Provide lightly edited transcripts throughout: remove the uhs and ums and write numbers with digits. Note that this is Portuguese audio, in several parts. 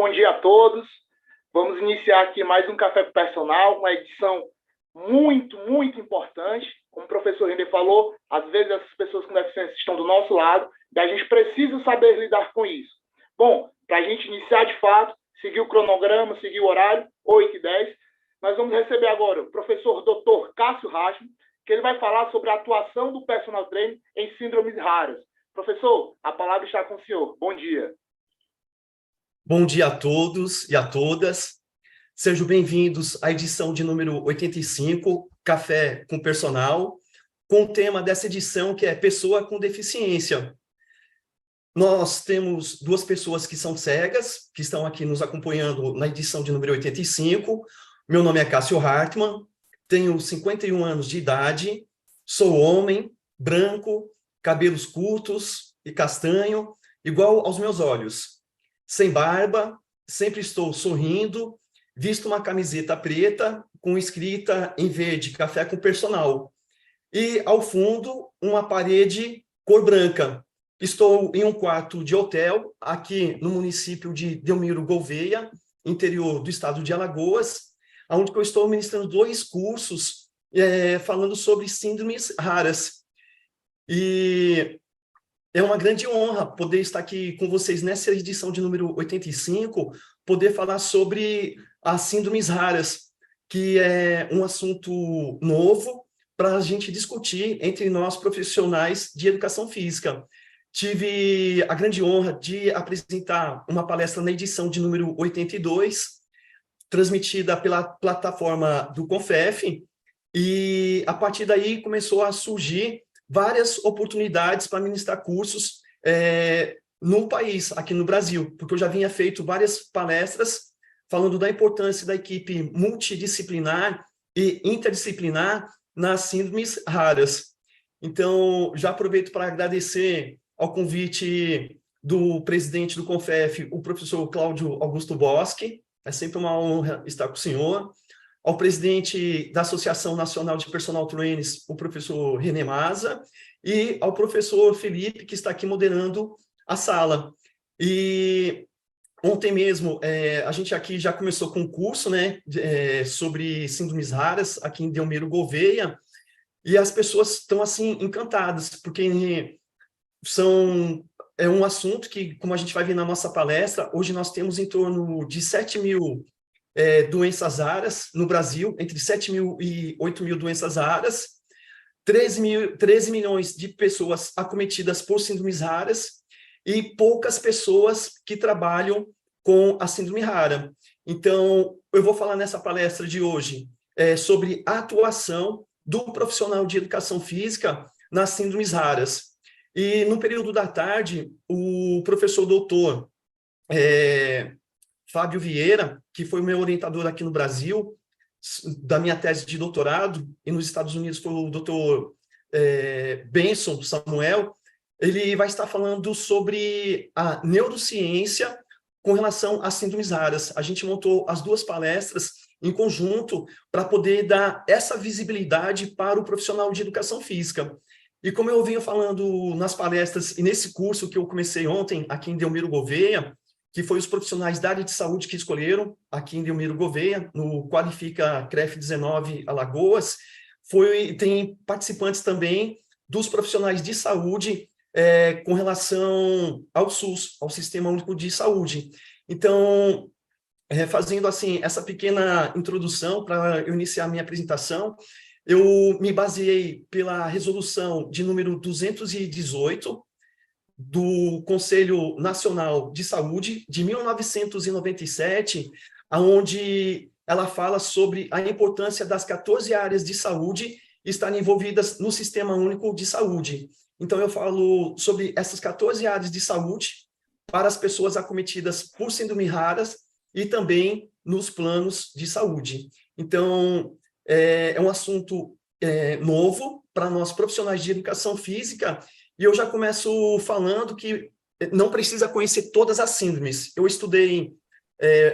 bom dia a todos. Vamos iniciar aqui mais um Café com Personal, uma edição muito importante. Como o professor René falou, às vezes essas pessoas com deficiência estão do nosso lado e a gente precisa saber lidar com isso. Bom, para a gente iniciar de fato, seguir o cronograma, seguir o horário, 8h10, nós vamos receber agora o professor Dr. Cássio Rachman, que ele vai falar sobre a atuação do personal trainer em síndromes raras. Professor, a palavra está com o senhor. Bom dia. Bom dia a todos e a todas. Sejam bem-vindos à edição de número 85, Café com Personal, com o tema dessa edição que é Pessoa com Deficiência. Nós temos duas pessoas que são cegas, que estão aqui nos acompanhando na edição de número 85. Meu nome é Cássio Hartmann, tenho 51 anos de idade, sou homem, branco, cabelos curtos e castanho, igual aos meus olhos. Sem barba, sempre estou sorrindo, visto uma camiseta preta com escrita em verde, Café com Personal. E, ao fundo, uma parede cor branca. Estou em um quarto de hotel, aqui no município de Delmiro Gouveia, interior do estado de Alagoas, onde eu estou ministrando 2 cursos falando sobre síndromes raras. E é uma grande honra poder estar aqui com vocês nessa edição de número 85, poder falar sobre as síndromes raras, que é um assunto novo para a gente discutir entre nós profissionais de educação física. Tive a grande honra de apresentar uma palestra na edição de número 82, transmitida pela plataforma do CONFEF, e a partir daí começou a surgir várias oportunidades para ministrar cursos no país, aqui no Brasil, porque eu já vinha feito várias palestras falando da importância da equipe multidisciplinar e interdisciplinar nas síndromes raras. Então, já aproveito para agradecer ao convite do presidente do CONFEF, o professor Cláudio Augusto Boschi, é sempre uma honra estar com o senhor, ao presidente da Associação Nacional de Personal Trainers, o professor René Maza, e ao professor Felipe, que está aqui moderando a sala. E ontem mesmo, a gente aqui já começou com um curso, né, sobre síndromes raras, aqui em Delmiro Gouveia, e as pessoas estão, assim, encantadas, porque é um assunto que, como a gente vai ver na nossa palestra, hoje nós temos em torno de 7.000 doenças raras no Brasil, entre 7.000 e 8.000 doenças raras, 13 milhões de pessoas acometidas por síndromes raras e poucas pessoas que trabalham com a síndrome rara. Então, eu vou falar nessa palestra de hoje sobre a atuação do profissional de educação física nas síndromes raras. E no período da tarde, o professor doutor Fábio Vieira, que foi o meu orientador aqui no Brasil, da minha tese de doutorado, e nos Estados Unidos foi o doutor Benson Samuel, ele vai estar falando sobre a neurociência com relação às síndromes raras. A gente montou as 2 palestras em conjunto para poder dar essa visibilidade para o profissional de educação física. E como eu venho falando nas palestras e nesse curso que eu comecei ontem aqui em Delmiro Gouveia, que foi os profissionais da área de saúde que escolheram, aqui em Delmiro Gouveia, no Qualifica CREF 19 Alagoas, tem participantes também dos profissionais de saúde com relação ao SUS, ao Sistema Único de Saúde. Então, fazendo assim essa pequena introdução para eu iniciar a minha apresentação, eu me baseei pela resolução de número 218, do Conselho Nacional de Saúde, de 1997, onde ela fala sobre a importância das 14 áreas de saúde estarem envolvidas no Sistema Único de Saúde. Então, eu falo sobre essas 14 áreas de saúde para as pessoas acometidas por síndrome raras e também nos planos de saúde. Então, é um assunto novo para nós profissionais de educação física. E eu já começo falando que não precisa conhecer todas as síndromes. Eu estudei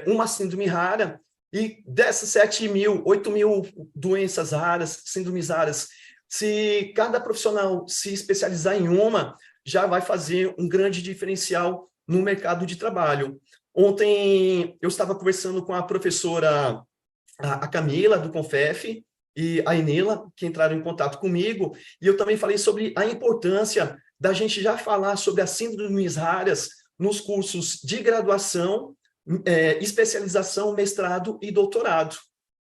uma síndrome rara e dessas 7.000, 8.000 doenças raras, síndromes raras, se cada profissional se especializar em uma, já vai fazer um grande diferencial no mercado de trabalho. Ontem eu estava conversando com a professora, a Camila, do Confef, e a Inela, que entraram em contato comigo, e eu também falei sobre a importância da gente já falar sobre as síndromes raras nos cursos de graduação, especialização, mestrado e doutorado,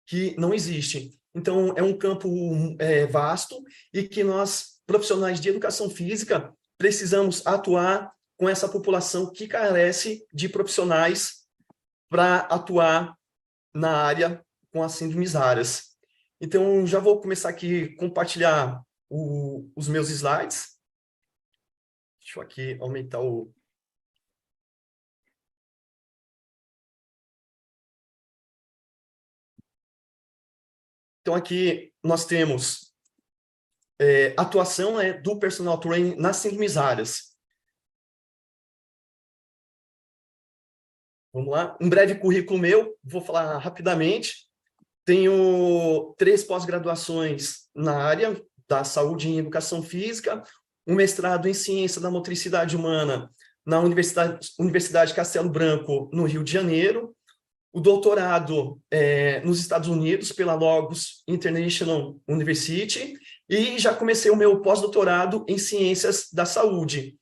que não existe. Então, é um campo vasto e que nós, profissionais de educação física, precisamos atuar com essa população que carece de profissionais para atuar na área com as síndromes raras. Então, já vou começar aqui a compartilhar os meus slides. Deixa eu aqui aumentar o... Então, aqui nós temos atuação do personal training nas síndromes raras. Vamos lá? Um breve currículo meu, vou falar rapidamente. Tenho 3 pós-graduações na área da saúde em educação física, um mestrado em ciência da motricidade humana na Universidade Castelo Branco, no Rio de Janeiro, o doutorado nos Estados Unidos, pela Logos International University, e já comecei o meu pós-doutorado em ciências da saúde.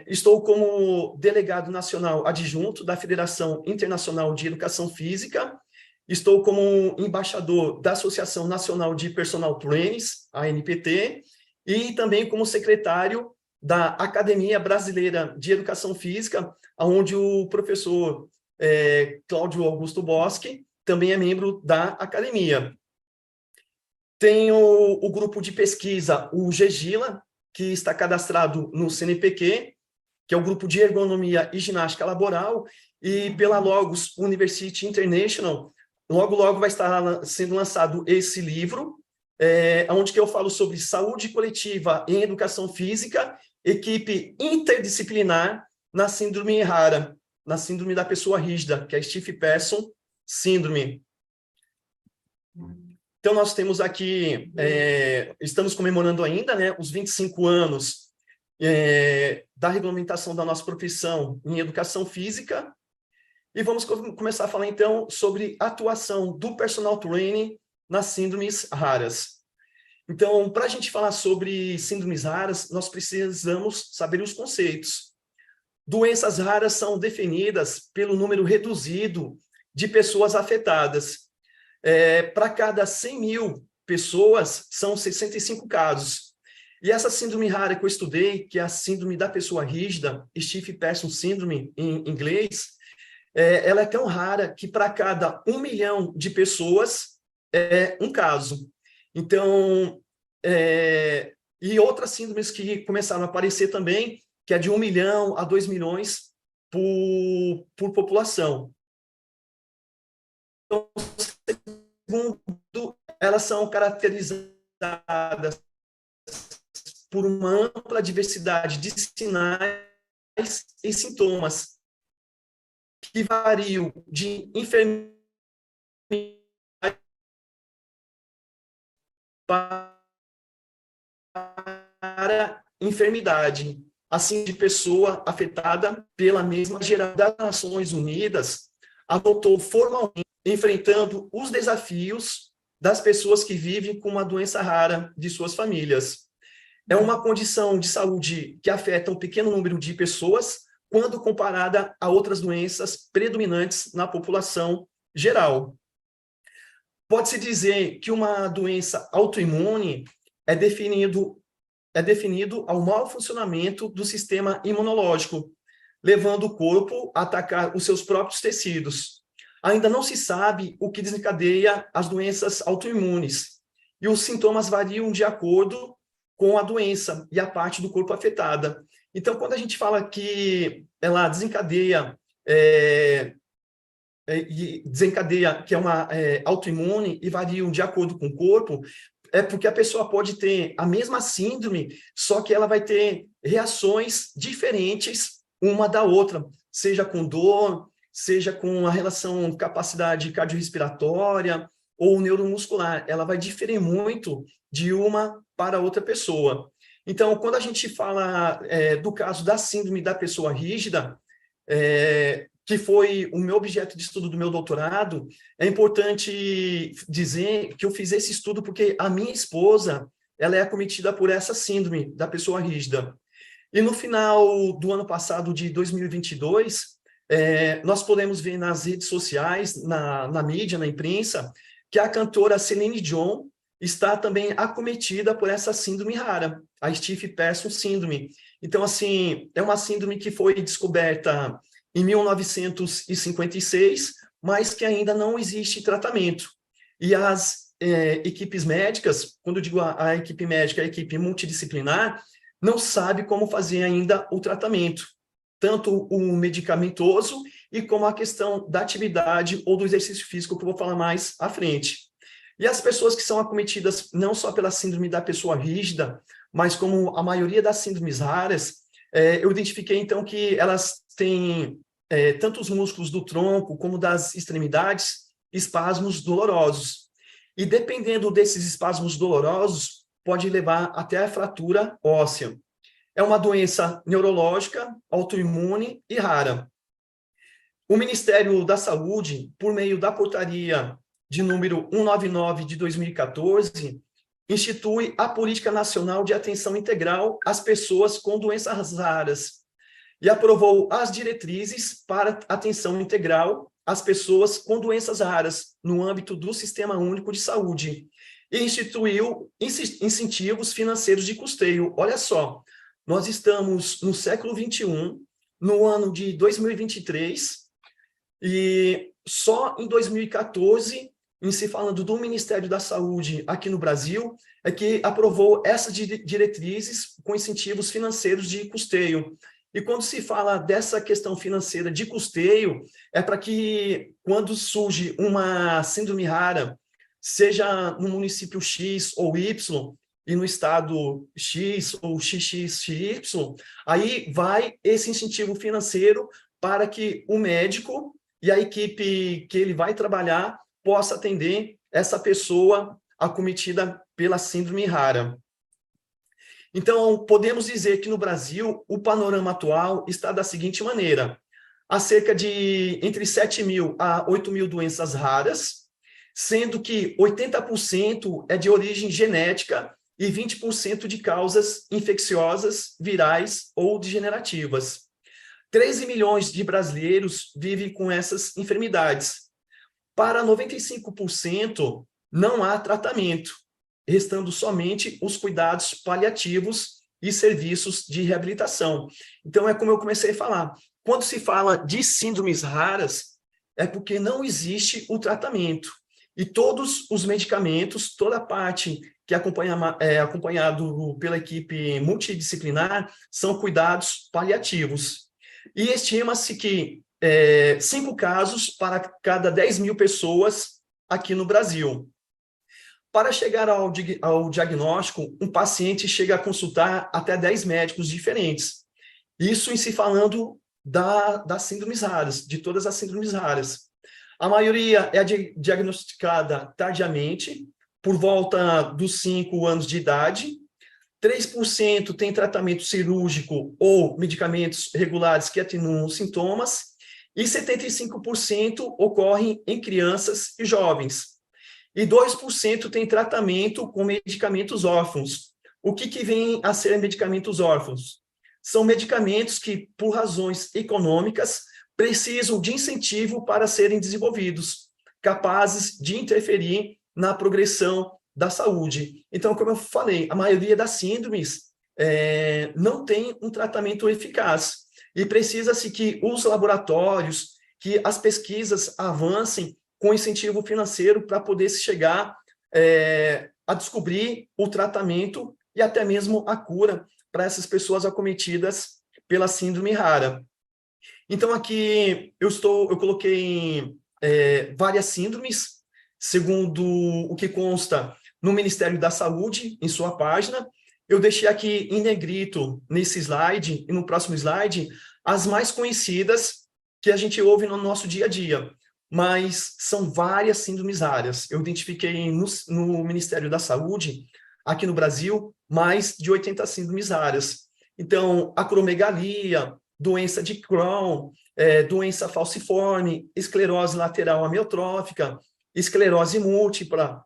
Estou como delegado nacional adjunto da Federação Internacional de Educação Física, estou como embaixador da Associação Nacional de Personal Trainers, a ANPT, e também como secretário da Academia Brasileira de Educação Física, onde o professor Cláudio Augusto Boschi também é membro da academia. Tenho o grupo de pesquisa, o GEGILA, que está cadastrado no CNPq, que é o grupo de ergonomia e ginástica laboral, e pela Logos University International, logo vai estar sendo lançado esse livro, onde que eu falo sobre saúde coletiva em educação física, equipe interdisciplinar na síndrome rara, na síndrome da pessoa rígida, que é a Stiff Person Síndrome. Então, nós temos aqui, estamos comemorando ainda, né, os 25 anos da regulamentação da nossa profissão em educação física, e vamos começar a falar, então, sobre a atuação do personal training nas síndromes raras. Então, para a gente falar sobre síndromes raras, nós precisamos saber os conceitos. Doenças raras são definidas pelo número reduzido de pessoas afetadas. Para cada 100 mil pessoas, são 65 casos. E essa síndrome rara que eu estudei, que é a síndrome da pessoa rígida, Stiff Person Syndrome em inglês, ela é tão rara que para cada 1 milhão de pessoas é um caso. Então, e outras síndromes que começaram a aparecer também, que é de 1 milhão a 2 milhões por população. Então, segundo, elas são caracterizadas por uma ampla diversidade de sinais e sintomas que variam de enfermidade para enfermidade, assim de pessoa afetada pela mesma geração. Das Nações Unidas adotou formalmente, enfrentando os desafios das pessoas que vivem com uma doença rara de suas famílias. É uma condição de saúde que afeta um pequeno número de pessoas, quando comparada a outras doenças predominantes na população geral. Pode-se dizer que uma doença autoimune é definido ao mau funcionamento do sistema imunológico, levando o corpo a atacar os seus próprios tecidos. Ainda não se sabe o que desencadeia as doenças autoimunes, e os sintomas variam de acordo com a doença e a parte do corpo afetada. Então, quando a gente fala que ela desencadeia que é uma autoimune e variam de acordo com o corpo, é porque a pessoa pode ter a mesma síndrome, só que ela vai ter reações diferentes uma da outra, seja com dor, seja com a relação capacidade cardiorrespiratória ou neuromuscular. Ela vai diferir muito de uma para outra pessoa. Então, quando a gente fala do caso da síndrome da pessoa rígida, que foi o meu objeto de estudo do meu doutorado, é importante dizer que eu fiz esse estudo porque a minha esposa, ela é acometida por essa síndrome da pessoa rígida. E no final do ano passado, de 2022, nós podemos ver nas redes sociais, na mídia, na imprensa, que a cantora Celine Dion está também acometida por essa síndrome rara, a Stiff Person Syndrome. Então, assim, é uma síndrome que foi descoberta em 1956, mas que ainda não existe tratamento. E as equipes médicas, quando eu digo a equipe médica, a equipe multidisciplinar, não sabe como fazer ainda o tratamento, tanto o medicamentoso e como a questão da atividade ou do exercício físico, que eu vou falar mais à frente. E as pessoas que são acometidas não só pela síndrome da pessoa rígida, mas como a maioria das síndromes raras, eu identifiquei então que elas têm tanto os músculos do tronco como das extremidades, espasmos dolorosos. E dependendo desses espasmos dolorosos, pode levar até a fratura óssea. É uma doença neurológica, autoimune e rara. O Ministério da Saúde, por meio da portaria de número 199 de 2014, institui a Política Nacional de Atenção Integral às Pessoas com Doenças Raras e aprovou as diretrizes para atenção integral às pessoas com doenças raras no âmbito do Sistema Único de Saúde e instituiu incentivos financeiros de custeio. Olha só, nós estamos no século XXI, no ano de 2023, e só em 2014, em se falando do Ministério da Saúde aqui no Brasil, é que aprovou essas diretrizes com incentivos financeiros de custeio. E quando se fala dessa questão financeira de custeio, é para que, quando surge uma síndrome rara, seja no município X ou Y, e no estado X ou XXY, aí vai esse incentivo financeiro para que o médico e a equipe que ele vai trabalhar possa atender essa pessoa acometida pela síndrome rara. Então, podemos dizer que no Brasil, o panorama atual está da seguinte maneira: há cerca de entre 7.000 a 8.000 doenças raras, sendo que 80% é de origem genética e 20% de causas infecciosas, virais ou degenerativas. 13 milhões de brasileiros vivem com essas enfermidades. Para 95%, não há tratamento, restando somente os cuidados paliativos e serviços de reabilitação. Então, é como eu comecei a falar, quando se fala de síndromes raras, é porque não existe o tratamento. E todos os medicamentos, toda a parte que é acompanhado pela equipe multidisciplinar, são cuidados paliativos. E estima-se que 5 casos para cada 10.000 pessoas aqui no Brasil. Para chegar ao diagnóstico, um paciente chega a consultar até 10 médicos diferentes. Isso em se falando das síndromes raras, de todas as síndromes raras. A maioria é diagnosticada tardiamente, por volta dos 5 anos de idade. 3% tem tratamento cirúrgico ou medicamentos regulares que atenuam os sintomas, e 75% ocorrem em crianças e jovens. E 2% tem tratamento com medicamentos órfãos. O que vem a ser medicamentos órfãos? São medicamentos que, por razões econômicas, precisam de incentivo para serem desenvolvidos, capazes de interferir na progressão da saúde. Então, como eu falei, a maioria das síndromes não tem um tratamento eficaz. E precisa-se que os laboratórios, que as pesquisas avancem com incentivo financeiro para poder se chegar a descobrir o tratamento e até mesmo a cura para essas pessoas acometidas pela síndrome rara. Então, aqui eu coloquei várias síndromes, segundo o que consta no Ministério da Saúde, em sua página. Eu deixei aqui em negrito, nesse slide, e no próximo slide, as mais conhecidas que a gente ouve no nosso dia a dia. Mas são várias síndromes raras. Eu identifiquei no Ministério da Saúde, aqui no Brasil, mais de 80 síndromes raras. Então, acromegalia, doença de Crohn, doença falciforme, esclerose lateral amiotrófica, esclerose múltipla,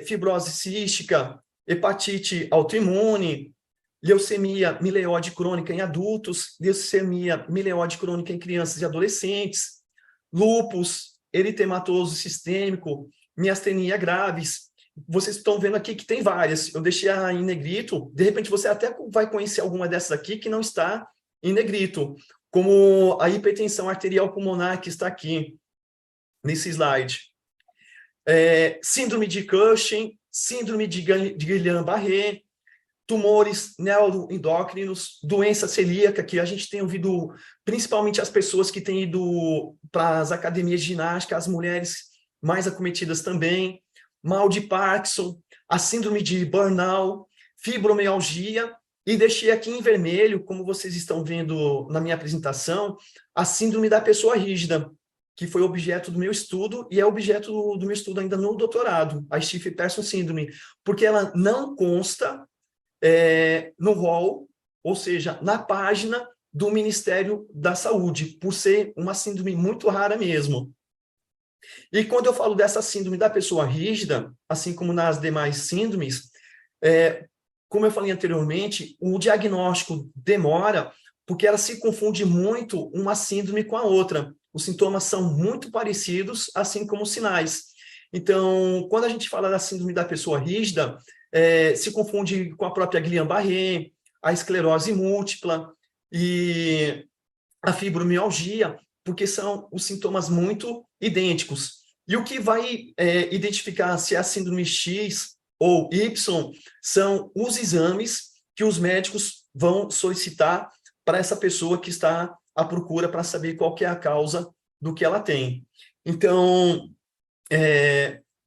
fibrose cística, hepatite autoimune, leucemia mieloide crônica em adultos, leucemia mieloide crônica em crianças e adolescentes, lúpus, eritematoso sistêmico, miastenia graves. Vocês estão vendo aqui que tem várias. Eu deixei em negrito. De repente, você até vai conhecer alguma dessas aqui que não está em negrito, como a hipertensão arterial pulmonar que está aqui, nesse slide. Síndrome de Cushing, síndrome de Guillain-Barré, tumores neuroendócrinos, doença celíaca, que a gente tem ouvido, principalmente as pessoas que têm ido para as academias de ginástica, as mulheres mais acometidas também, mal de Parkinson, a síndrome de burnout, fibromialgia, e deixei aqui em vermelho, como vocês estão vendo na minha apresentação, a síndrome da pessoa rígida, que foi objeto do meu estudo e é objeto do meu estudo ainda no doutorado, a Stiff Person Syndrome, porque ela não consta no rol, ou seja, na página do Ministério da Saúde, por ser uma síndrome muito rara mesmo. E quando eu falo dessa síndrome da pessoa rígida, assim como nas demais síndromes, como eu falei anteriormente, o diagnóstico demora porque ela se confunde muito uma síndrome com a outra. Os sintomas são muito parecidos, assim como os sinais. Então, quando a gente fala da síndrome da pessoa rígida, se confunde com a própria Guillain-Barré, a esclerose múltipla e a fibromialgia, porque são os sintomas muito idênticos. E o que vai identificar se é a síndrome X ou Y são os exames que os médicos vão solicitar para essa pessoa que está à procura para saber qual que é a causa do que ela tem. Então,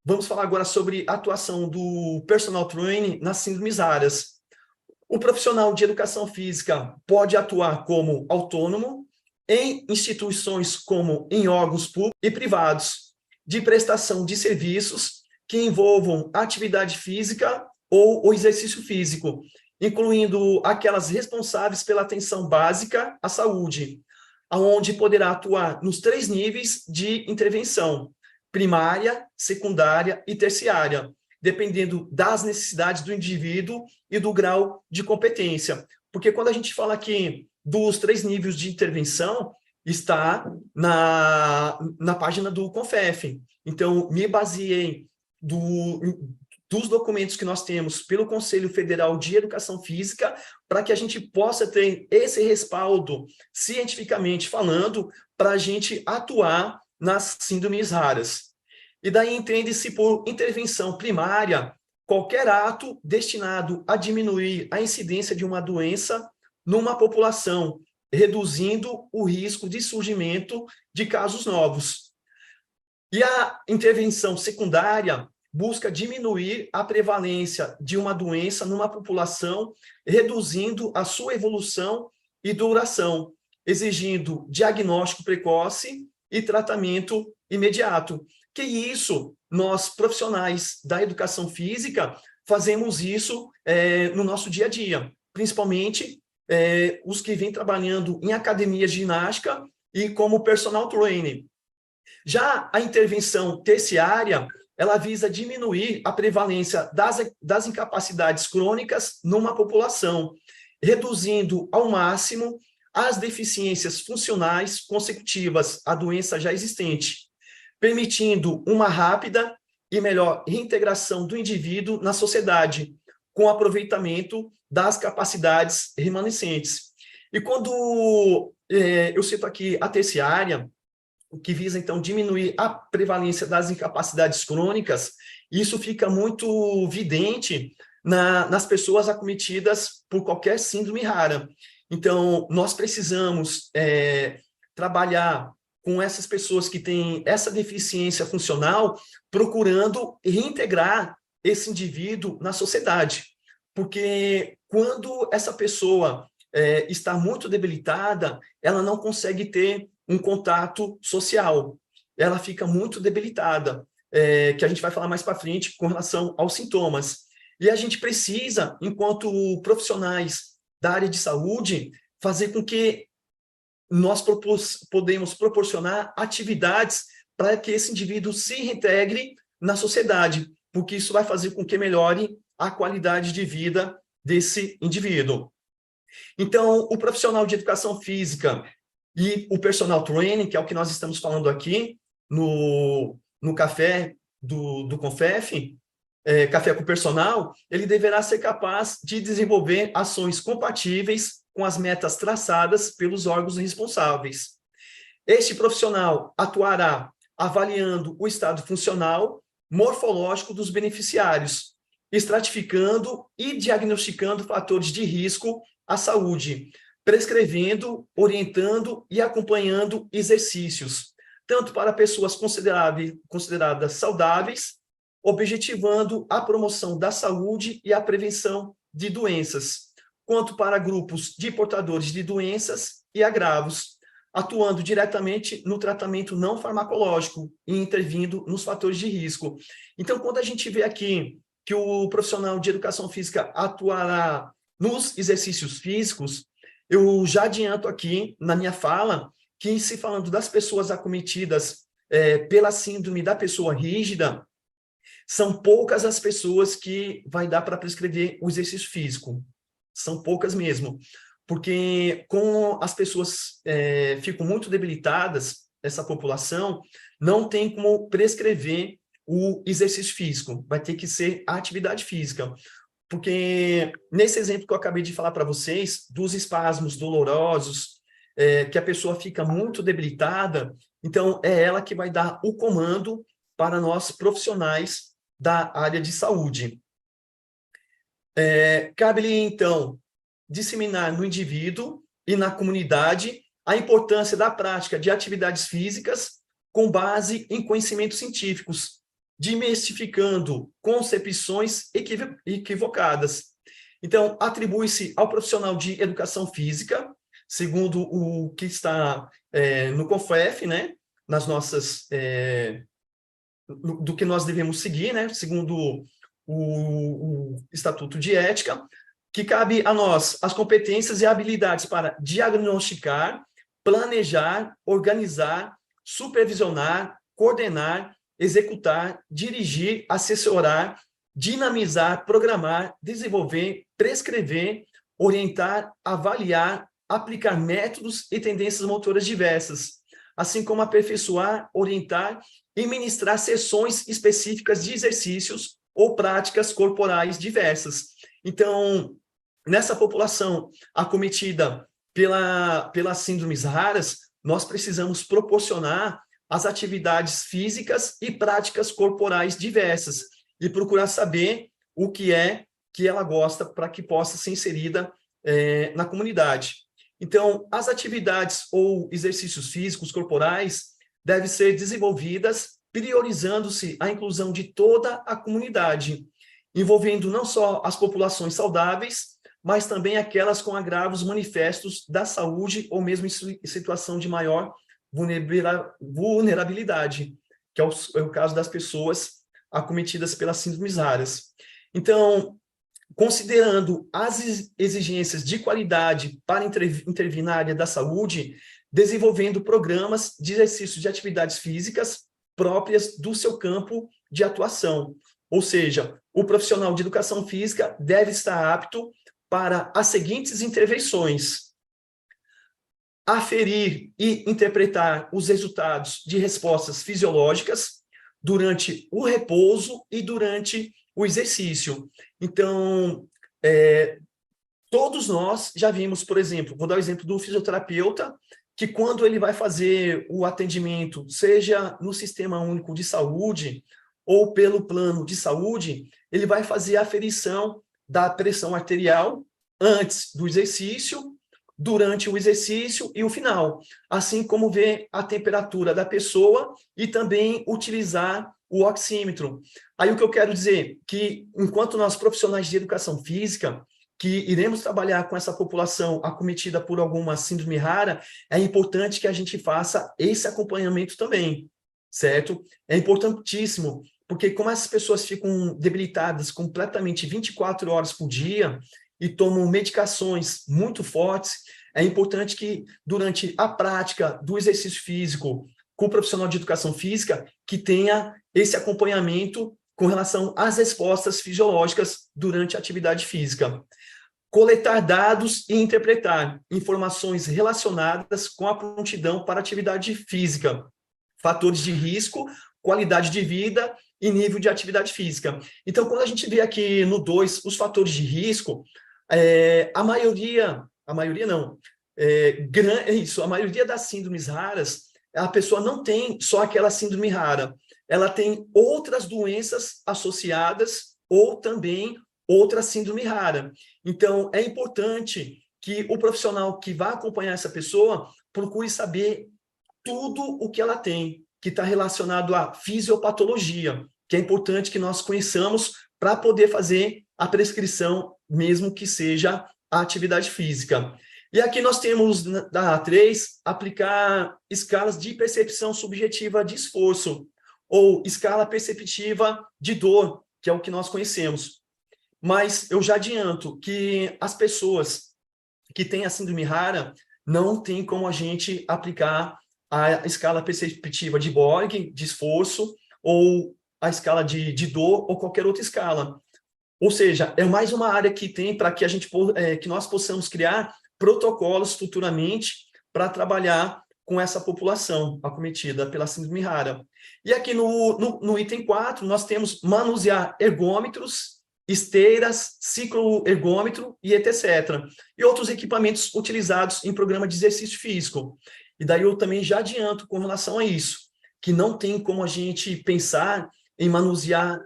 vamos falar agora sobre a atuação do personal training nas síndromes raras. O profissional de educação física pode atuar como autônomo em instituições como em órgãos públicos e privados de prestação de serviços que envolvam atividade física ou o exercício físico, incluindo aquelas responsáveis pela atenção básica à saúde, aonde poderá atuar nos 3 níveis de intervenção: primária, secundária e terciária, dependendo das necessidades do indivíduo e do grau de competência. Porque quando a gente fala aqui dos 3 níveis de intervenção, está na página do CONFEF. Então, me baseei dos documentos que nós temos pelo Conselho Federal de Educação Física, para que a gente possa ter esse respaldo, cientificamente falando, para a gente atuar nas síndromes raras. E daí entende-se por intervenção primária qualquer ato destinado a diminuir a incidência de uma doença numa população, reduzindo o risco de surgimento de casos novos. E a intervenção secundária busca diminuir a prevalência de uma doença numa população, reduzindo a sua evolução e duração, exigindo diagnóstico precoce e tratamento imediato. Que isso, nós profissionais da educação física, fazemos isso no nosso dia a dia, principalmente os que vêm trabalhando em academias de ginástica e como personal trainer. Já a intervenção terciária, ela visa diminuir a prevalência das incapacidades crônicas numa população, reduzindo ao máximo as deficiências funcionais consecutivas à doença já existente, permitindo uma rápida e melhor reintegração do indivíduo na sociedade, com aproveitamento das capacidades remanescentes. E quando eu cito aqui a terciária, que visa, então, diminuir a prevalência das incapacidades crônicas, isso fica muito evidente nas pessoas acometidas por qualquer síndrome rara. Então, nós precisamos trabalhar com essas pessoas que têm essa deficiência funcional, procurando reintegrar esse indivíduo na sociedade. Porque quando essa pessoa está muito debilitada, ela não consegue ter um contato social. Ela fica muito debilitada, que a gente vai falar mais para frente com relação aos sintomas. E a gente precisa, enquanto profissionais da área de saúde, fazer com que nós podemos proporcionar atividades para que esse indivíduo se reintegre na sociedade, porque isso vai fazer com que melhore a qualidade de vida desse indivíduo. Então, o profissional de educação física e o personal training, que é o que nós estamos falando aqui no café do Confef, Café com Personal, ele deverá ser capaz de desenvolver ações compatíveis com as metas traçadas pelos órgãos responsáveis. Este profissional atuará avaliando o estado funcional, morfológico dos beneficiários, estratificando e diagnosticando fatores de risco à saúde, prescrevendo, orientando e acompanhando exercícios, tanto para pessoas consideradas saudáveis, objetivando a promoção da saúde e a prevenção de doenças, quanto para grupos de portadores de doenças e agravos, atuando diretamente no tratamento não farmacológico e intervindo nos fatores de risco. Então, quando a gente vê aqui que o profissional de educação física atuará nos exercícios físicos, eu já adianto aqui na minha fala que, se falando das pessoas acometidas pela síndrome da pessoa rígida, são poucas as pessoas que vai dar para prescrever o exercício físico. São poucas mesmo. Porque com as pessoas ficam muito debilitadas, essa população, não tem como prescrever o exercício físico. Vai ter que ser a atividade física. Porque nesse exemplo que eu acabei de falar para vocês, dos espasmos dolorosos, que a pessoa fica muito debilitada, então é ela que vai dar o comando para nós profissionais da área de saúde. Cabe-lhe, então, disseminar no indivíduo e na comunidade a importância da prática de atividades físicas com base em conhecimentos científicos, desmistificando concepções equivocadas. Então, atribui-se ao profissional de educação física, segundo o que está no CONFEF, né, nas nossas, do que nós devemos seguir, né, segundo o Estatuto de Ética, que cabe a nós as competências e habilidades para diagnosticar, planejar, organizar, supervisionar, coordenar, executar, dirigir, assessorar, dinamizar, programar, desenvolver, prescrever, orientar, avaliar, aplicar métodos e tendências motoras diversas, assim como aperfeiçoar, orientar e ministrar sessões específicas de exercícios ou práticas corporais diversas. Então, nessa população acometida pelas síndromes raras, nós precisamos proporcionar as atividades físicas e práticas corporais diversas e procurar saber o que é que ela gosta para que possa ser inserida na comunidade. Então, as atividades ou exercícios físicos corporais devem ser desenvolvidas priorizando-se a inclusão de toda a comunidade, envolvendo não só as populações saudáveis, mas também aquelas com agravos manifestos da saúde ou mesmo em situação de maior vulnerabilidade, que é o caso das pessoas acometidas pelas síndromes raras. Então, considerando as exigências de qualidade para intervir na área da saúde, desenvolvendo programas de exercício de atividades físicas próprias do seu campo de atuação. Ou seja, o profissional de educação física deve estar apto para as seguintes intervenções: aferir e interpretar os resultados de respostas fisiológicas durante o repouso e durante o exercício. Então, todos nós já vimos, por exemplo, vou dar o exemplo do fisioterapeuta, que quando ele vai fazer o atendimento, seja no Sistema Único de Saúde ou pelo plano de saúde, ele vai fazer a aferição da pressão arterial antes do exercício, durante o exercício e o final, assim como ver a temperatura da pessoa e também utilizar o oxímetro. Aí o que eu quero dizer, que enquanto nós profissionais de educação física, que iremos trabalhar com essa população acometida por alguma síndrome rara, é importante que a gente faça esse acompanhamento também, certo? É importantíssimo, porque como essas pessoas ficam debilitadas completamente 24 horas por dia e tomam medicações muito fortes, é importante que, durante a prática do exercício físico com o profissional de educação física, que tenha esse acompanhamento com relação às respostas fisiológicas durante a atividade física. Coletar dados e interpretar informações relacionadas com a prontidão para a atividade física, fatores de risco, qualidade de vida e nível de atividade física. Então, quando a gente vê aqui no 2 os fatores de risco, a maioria das síndromes raras, a pessoa não tem só aquela síndrome rara, ela tem outras doenças associadas ou também outra síndrome rara. Então, é importante que o profissional que vai acompanhar essa pessoa procure saber tudo o que ela tem, que está relacionado à fisiopatologia, que é importante que nós conheçamos para poder fazer a prescrição, mesmo que seja a atividade física. E aqui nós temos, da A3, aplicar escalas de percepção subjetiva de esforço, ou escala perceptiva de dor, que é o que nós conhecemos. Mas eu já adianto que as pessoas que têm a síndrome rara não tem como a gente aplicar a escala perceptiva de Borg, de esforço, ou a escala de dor, ou qualquer outra escala. Ou seja, é mais uma área que tem para que que nós possamos criar protocolos futuramente para trabalhar com essa população acometida pela síndrome rara. E aqui no item 4, nós temos manusear ergômetros, esteiras, cicloergômetro e etc. E outros equipamentos utilizados em programa de exercício físico. E daí eu também já adianto com relação a isso, que não tem como a gente pensar em manusear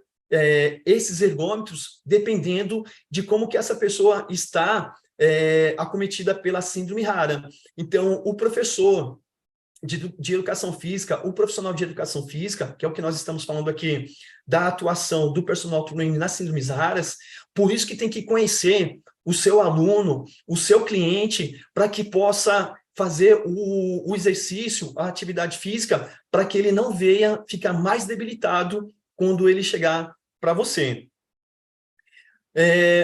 esses ergômetros dependendo de como que essa pessoa está acometida pela síndrome rara. Então, o professor de educação física, o profissional de educação física, que é o que nós estamos falando aqui, da atuação do personal trainer nas síndromes raras, por isso que tem que conhecer o seu aluno, o seu cliente, para que possa fazer o exercício, a atividade física, para que ele não venha ficar mais debilitado quando ele chegar para você.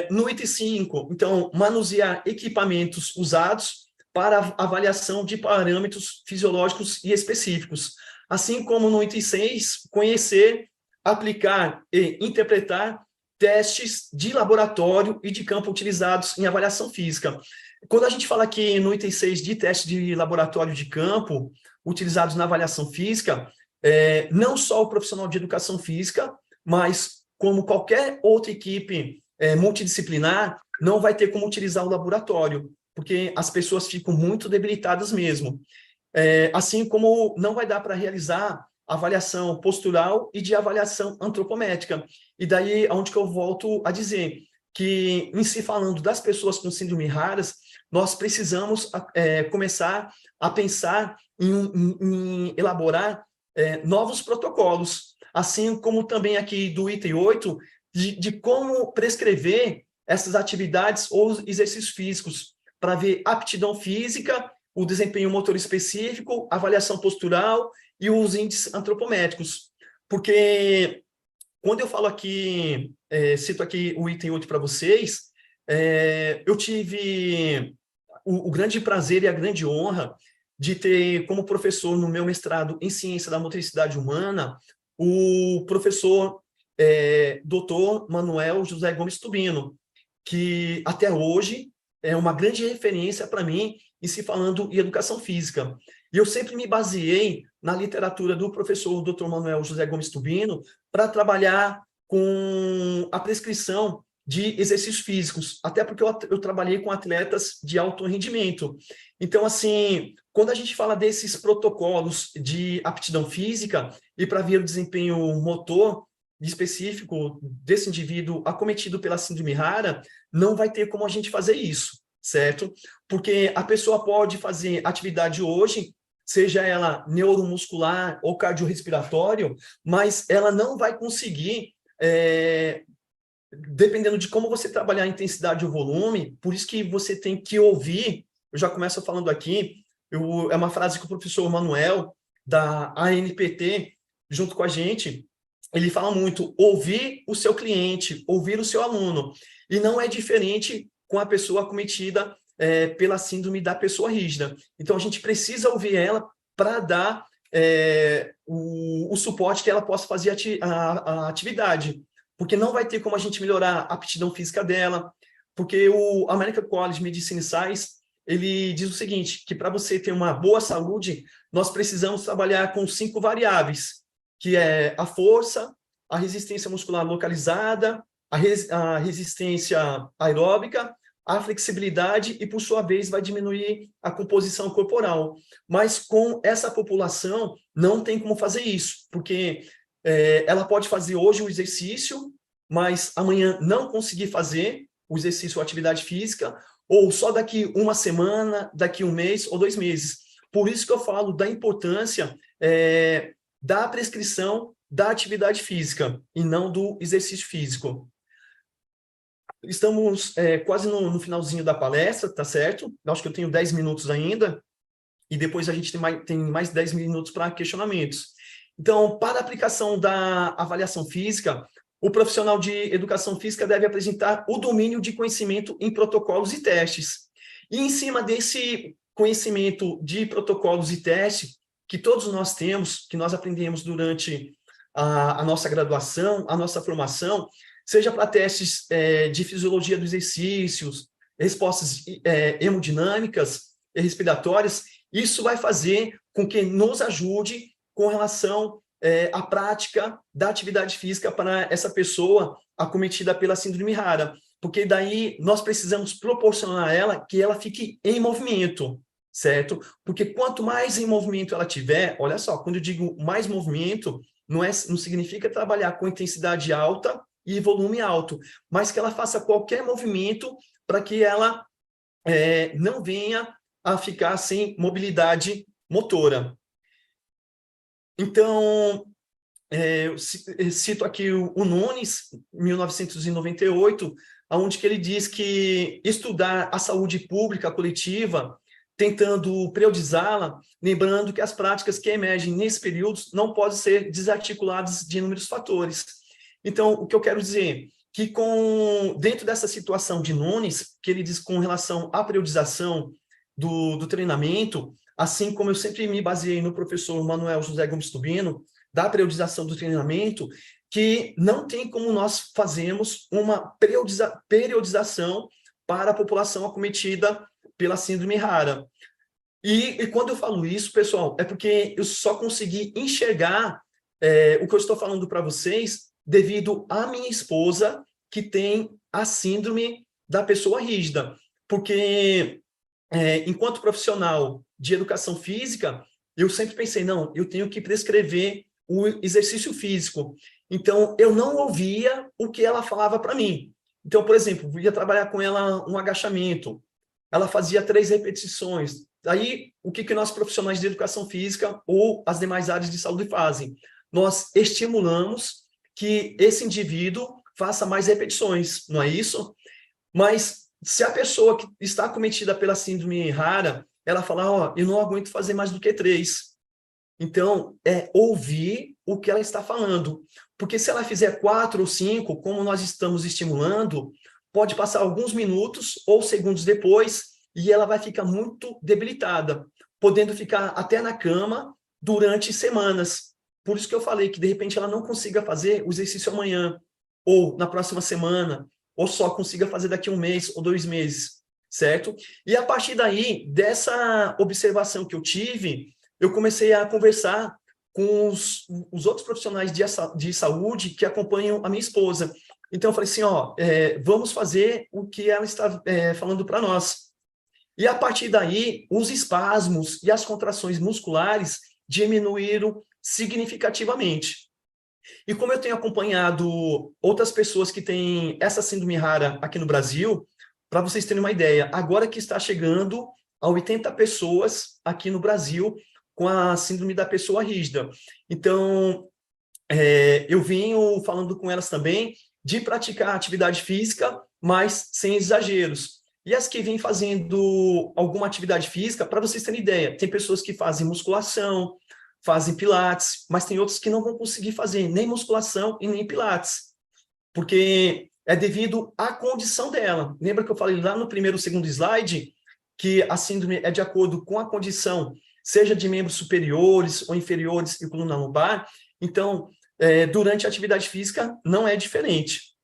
No item 5, então, manusear equipamentos usados para avaliação de parâmetros fisiológicos e específicos. Assim como no item 6, conhecer, aplicar e interpretar testes de laboratório e de campo utilizados em avaliação física. Quando a gente fala aqui no item 6 de testes de laboratório de campo utilizados na avaliação física, não só o profissional de educação física, mas como qualquer outra equipe multidisciplinar, não vai ter como utilizar o laboratório, porque as pessoas ficam muito debilitadas mesmo. Assim como não vai dar para realizar avaliação postural e de avaliação antropométrica. E daí, onde que eu volto a dizer que, em se falando das pessoas com síndrome raras, nós precisamos começar a pensar em elaborar novos protocolos, assim como também aqui do item 8, de como prescrever essas atividades ou exercícios físicos, para ver aptidão física, o desempenho motor específico, avaliação postural e os índices antropométricos. Porque quando eu falo aqui, cito aqui o item 8 para vocês, eu tive o grande prazer e a grande honra de ter como professor no meu mestrado em Ciência da Motricidade Humana, o professor Dr. Manuel José Gomes Tubino, que até hoje é uma grande referência para mim em se falando em educação física. E eu sempre me baseei na literatura do professor Dr. Manuel José Gomes Tubino para trabalhar com a prescrição de exercícios físicos, até porque eu trabalhei com atletas de alto rendimento. Então, assim, quando a gente fala desses protocolos de aptidão física e para ver o desempenho motor específico desse indivíduo acometido pela síndrome rara, não vai ter como a gente fazer isso, certo? Porque a pessoa pode fazer atividade hoje, seja ela neuromuscular ou cardiorrespiratório, mas ela não vai conseguir, dependendo de como você trabalhar a intensidade ou volume, por isso que você tem que ouvir, eu já começo falando aqui, é uma frase que o professor Manuel, da ANPT, junto com a gente, ele fala muito, ouvir o seu cliente, ouvir o seu aluno, e não é diferente com a pessoa acometida pela síndrome da pessoa rígida. Então, a gente precisa ouvir ela para dar o suporte que ela possa fazer a atividade, porque não vai ter como a gente melhorar a aptidão física dela, porque o American College of Medicine Science, ele diz o seguinte, que para você ter uma boa saúde, nós precisamos trabalhar com 5 variáveis, que é a força, a resistência muscular localizada, a resistência aeróbica, a flexibilidade e, por sua vez, vai diminuir a composição corporal. Mas com essa população, não tem como fazer isso, porque ela pode fazer hoje um exercício, mas amanhã não conseguir fazer o exercício ou atividade física, ou só daqui uma semana, daqui um mês ou 2 meses. Por isso que eu falo da importância da prescrição da atividade física e não do exercício físico. Estamos quase no finalzinho da palestra, tá certo? Acho que eu tenho 10 minutos ainda, e depois a gente tem mais 10 minutos para questionamentos. Então, para a aplicação da avaliação física, o profissional de educação física deve apresentar o domínio de conhecimento em protocolos e testes. E em cima desse conhecimento de protocolos e testes, que todos nós temos, que nós aprendemos durante a nossa graduação, a nossa formação, seja para testes de fisiologia dos exercícios, respostas hemodinâmicas e respiratórias, isso vai fazer com que nos ajude com relação à prática da atividade física para essa pessoa acometida pela síndrome rara, porque daí nós precisamos proporcionar a ela que ela fique em movimento, certo? Porque quanto mais em movimento ela tiver, olha só, quando eu digo mais movimento, não significa trabalhar com intensidade alta e volume alto, mas que ela faça qualquer movimento para que ela não venha a ficar sem mobilidade motora. Então, eu cito aqui o Nunes, 1998, onde que ele diz que estudar a saúde pública coletiva, tentando periodizá-la, lembrando que as práticas que emergem nesse período não podem ser desarticuladas de inúmeros fatores. Então, o que eu quero dizer, que dentro dessa situação de Nunes, que ele diz com relação à periodização do treinamento, assim como eu sempre me baseei no professor Manuel José Gomes Tubino, da periodização do treinamento, que não tem como nós fazermos uma periodização para a população acometida pela síndrome rara. E quando eu falo isso, pessoal, é porque eu só consegui enxergar o que eu estou falando para vocês devido à minha esposa, que tem a síndrome da pessoa rígida. Porque, enquanto profissional de educação física, eu sempre pensei, não, eu tenho que prescrever o exercício físico. Então, eu não ouvia o que ela falava para mim. Então, por exemplo, eu ia trabalhar com ela um agachamento, ela fazia 3 repetições. Aí, o que nós profissionais de educação física ou as demais áreas de saúde fazem? Nós estimulamos que esse indivíduo faça mais repetições, não é isso? Mas se a pessoa que está acometida pela síndrome rara, ela fala, ó, eu não aguento fazer mais do que 3. Então, ouvir o que ela está falando. Porque se ela fizer 4 ou 5, como nós estamos estimulando, pode passar alguns minutos ou segundos depois e ela vai ficar muito debilitada, podendo ficar até na cama durante semanas. Por isso que eu falei que, de repente, ela não consiga fazer o exercício amanhã, ou na próxima semana, ou só consiga fazer daqui a 1 mês ou 2 meses, certo? E a partir daí, dessa observação que eu tive, eu comecei a conversar com os outros profissionais de saúde que acompanham a minha esposa. Então, eu falei assim, ó, vamos fazer o que ela está falando para nós. E, a partir daí, os espasmos e as contrações musculares diminuíram significativamente. E como eu tenho acompanhado outras pessoas que têm essa síndrome rara aqui no Brasil, para vocês terem uma ideia, agora que está chegando a 80 pessoas aqui no Brasil com a síndrome da pessoa rígida. Então, eu venho falando com elas também de praticar atividade física, mas sem exageros. E as que vêm fazendo alguma atividade física, para vocês terem ideia, tem pessoas que fazem musculação, fazem pilates, mas tem outros que não vão conseguir fazer nem musculação e nem pilates, porque é devido à condição dela. Lembra que eu falei lá no primeiro, segundo slide, que a síndrome é de acordo com a condição, seja de membros superiores ou inferiores e coluna lombar. Então, durante a atividade física, não é diferente.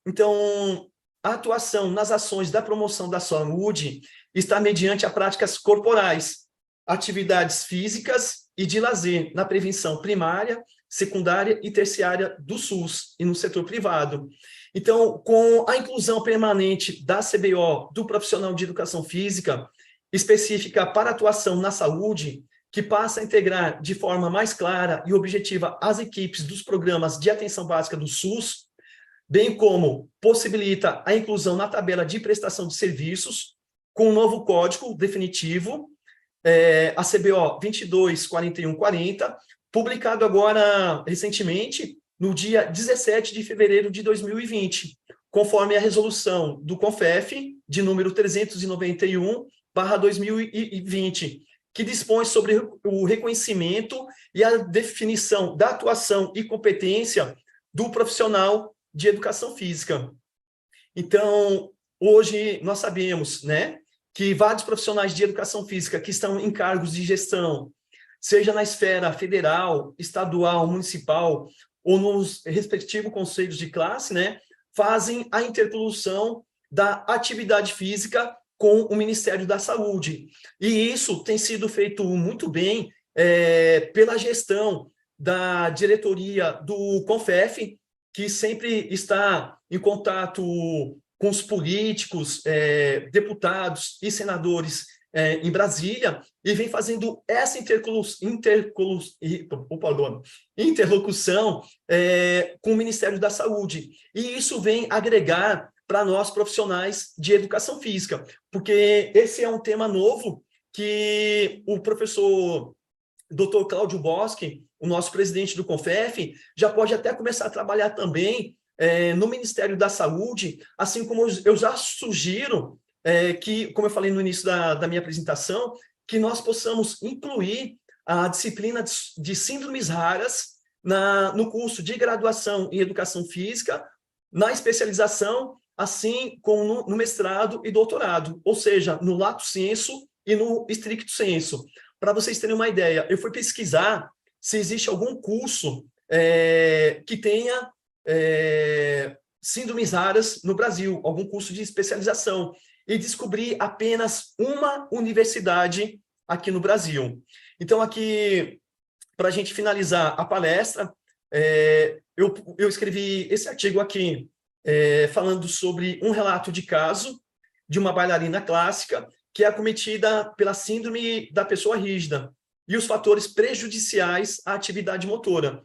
Então, a atuação nas ações da promoção da saúde está mediante a práticas corporais, atividades físicas e de lazer na prevenção primária, secundária e terciária do SUS e no setor privado. Então, com a inclusão permanente da CBO, do profissional de educação física, específica para atuação na saúde, que passa a integrar de forma mais clara e objetiva as equipes dos programas de atenção básica do SUS, bem como possibilita a inclusão na tabela de prestação de serviços, com um novo código definitivo, a CBO 224140, publicado agora recentemente, no dia 17 de fevereiro de 2020, conforme a resolução do CONFEF, de número 391/2020, que dispõe sobre o reconhecimento e a definição da atuação e competência do profissional de educação física. Então, hoje nós sabemos, né, que vários profissionais de educação física que estão em cargos de gestão, seja na esfera federal, estadual, municipal, ou nos respectivos conselhos de classe, né, fazem a interlocução da atividade física com o Ministério da Saúde. E isso tem sido feito muito bem pela gestão da diretoria do CONFEF, que sempre está em contato com os políticos, deputados e senadores em Brasília, e vem fazendo essa interlocução com o Ministério da Saúde. E isso vem agregar para nós profissionais de educação física, porque esse é um tema novo que o professor Dr. Cláudio Boschi, o nosso presidente do CONFEF, já pode até começar a trabalhar também no Ministério da Saúde, assim como eu já sugiro que, como eu falei no início da minha apresentação, que nós possamos incluir a disciplina de síndromes raras no curso de graduação em Educação Física, na especialização, assim como no mestrado e doutorado, ou seja, no lato sensu e no stricto sensu. Para vocês terem uma ideia, eu fui pesquisar se existe algum curso que tenha síndromes raras no Brasil, algum curso de especialização, e descobri apenas uma universidade aqui no Brasil. Então, aqui, para a gente finalizar a palestra, eu escrevi esse artigo aqui, falando sobre um relato de caso de uma bailarina clássica que é acometida pela síndrome da pessoa rígida e os fatores prejudiciais à atividade motora.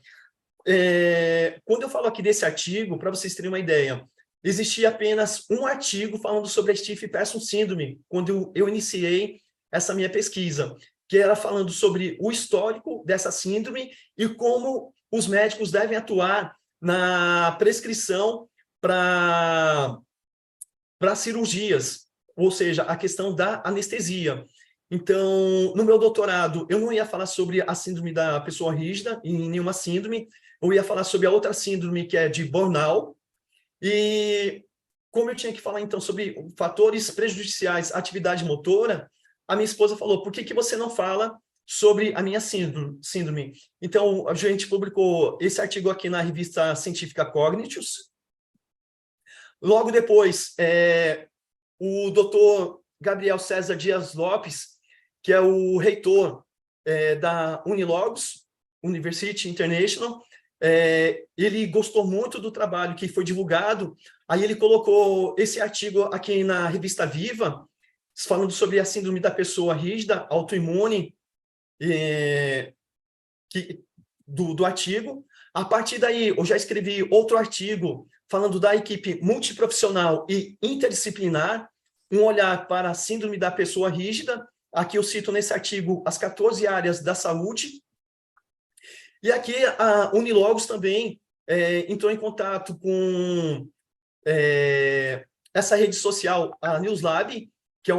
Quando eu falo aqui desse artigo, para vocês terem uma ideia, existia apenas um artigo falando sobre a Stiff Person Syndrome, quando eu iniciei essa minha pesquisa, que era falando sobre o histórico dessa síndrome e como os médicos devem atuar na prescrição para cirurgias, ou seja, a questão da anestesia. Então, no meu doutorado, eu não ia falar sobre a síndrome da pessoa rígida, em nenhuma síndrome, eu ia falar sobre a outra síndrome, que é de burnout, e como eu tinha que falar, então, sobre fatores prejudiciais à atividade motora, a minha esposa falou, por que você não fala sobre a minha síndrome? Então, a gente publicou esse artigo aqui na revista científica Cognitus. Logo depois, o doutor Gabriel César Dias Lopes, que é o reitor da Unilogos, University International, ele gostou muito do trabalho que foi divulgado, aí ele colocou esse artigo aqui na revista Viva, falando sobre a síndrome da pessoa rígida, autoimune, do artigo. A partir daí, eu já escrevi outro artigo falando da equipe multiprofissional e interdisciplinar, um olhar para a síndrome da pessoa rígida. Aqui eu cito nesse artigo as 14 áreas da saúde. E aqui a Unilogos também entrou em contato com essa rede social, a NewsLab, que é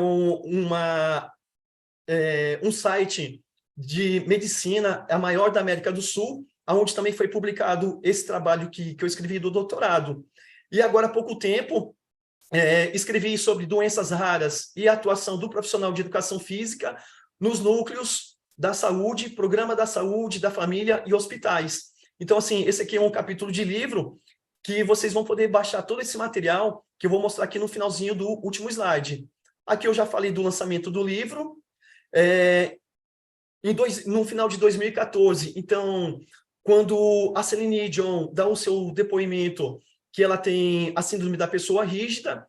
um site de medicina, a maior da América do Sul, onde também foi publicado esse trabalho que eu escrevi do doutorado. E agora, há pouco tempo, escrevi sobre doenças raras e a atuação do profissional de educação física nos núcleos da saúde, programa da saúde, da família e hospitais. Então, assim, esse aqui é um capítulo de livro que vocês vão poder baixar todo esse material que eu vou mostrar aqui no finalzinho do último slide. Aqui eu já falei do lançamento do livro, no final de 2014. Então, quando a Celine Dion dá o seu depoimento que ela tem a síndrome da pessoa rígida,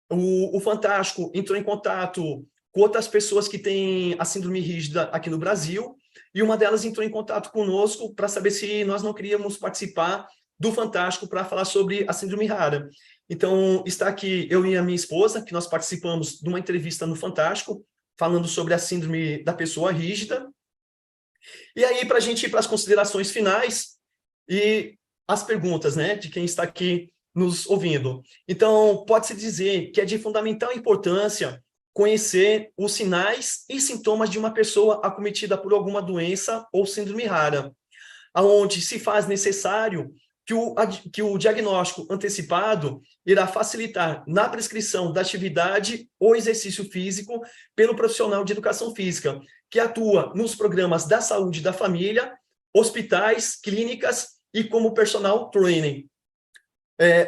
o Fantástico entrou em contato com outras pessoas que têm a síndrome rígida aqui no Brasil, e uma delas entrou em contato conosco para saber se nós não queríamos participar do Fantástico para falar sobre a síndrome rara. Então, está aqui eu e a minha esposa, que nós participamos de uma entrevista no Fantástico, falando sobre a síndrome da pessoa rígida. E aí, para a gente ir para as considerações finais e as perguntas, né, de quem está aqui nos ouvindo. Então, pode-se dizer que é de fundamental importância conhecer os sinais e sintomas de uma pessoa acometida por alguma doença ou síndrome rara, aonde se faz necessário que o diagnóstico antecipado irá facilitar na prescrição da atividade ou exercício físico pelo profissional de educação física, que atua nos programas da saúde da família, hospitais, clínicas e como personal training.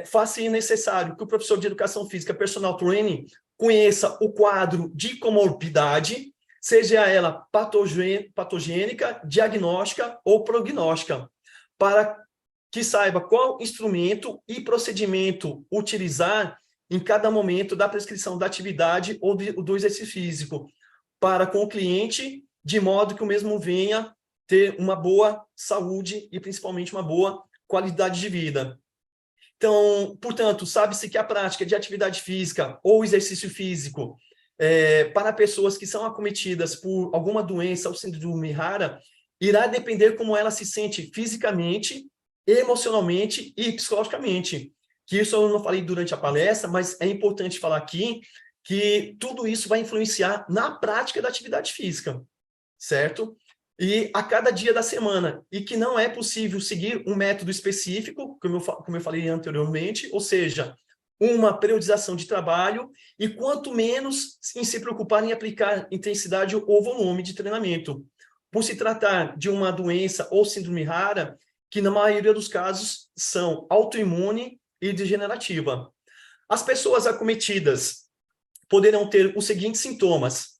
Faz-se necessário que o professor de educação física, personal training, conheça o quadro de comorbidade, seja ela patogênica, diagnóstica ou prognóstica, para que saiba qual instrumento e procedimento utilizar em cada momento da prescrição da atividade ou do exercício físico, para com o cliente, de modo que o mesmo venha ter uma boa saúde e principalmente uma boa qualidade de vida. Então, portanto, sabe-se que a prática de atividade física ou exercício físico para pessoas que são acometidas por alguma doença ou síndrome rara, irá depender como ela se sente fisicamente, emocionalmente e psicologicamente. Que isso eu não falei durante a palestra, mas é importante falar aqui que tudo isso vai influenciar na prática da atividade física, certo? E a cada dia da semana, e que não é possível seguir um método específico, como eu falei anteriormente, ou seja, uma periodização de trabalho, e quanto menos em se preocupar em aplicar intensidade ou volume de treinamento, por se tratar de uma doença ou síndrome rara, que na maioria dos casos são autoimune e degenerativa. As pessoas acometidas poderão ter os seguintes sintomas: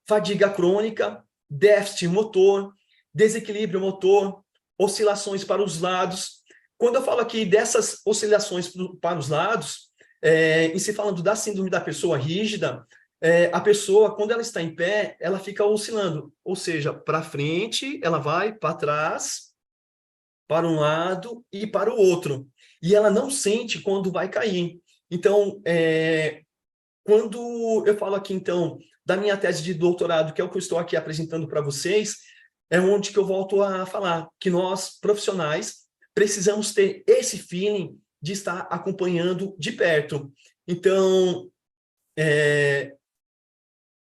fadiga crônica, déficit motor, desequilíbrio motor, oscilações para os lados. Quando eu falo aqui dessas oscilações para os lados, em se falando da síndrome da pessoa rígida, a pessoa, quando ela está em pé, ela fica oscilando, ou seja, para frente, ela vai, para trás, para um lado e para o outro. E ela não sente quando vai cair. Então, quando eu falo aqui, então, da minha tese de doutorado, que é o que eu estou aqui apresentando para vocês, é onde que eu volto a falar que nós, profissionais, precisamos ter esse feeling de estar acompanhando de perto. Então,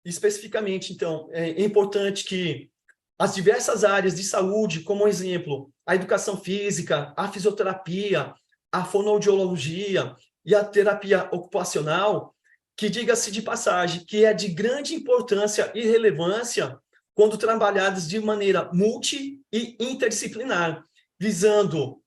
especificamente, então, é importante que as diversas áreas de saúde, como exemplo, a educação física, a fisioterapia, a fonoaudiologia e a terapia ocupacional, que diga-se de passagem, que é de grande importância e relevância quando trabalhadas de maneira multi e interdisciplinar, visando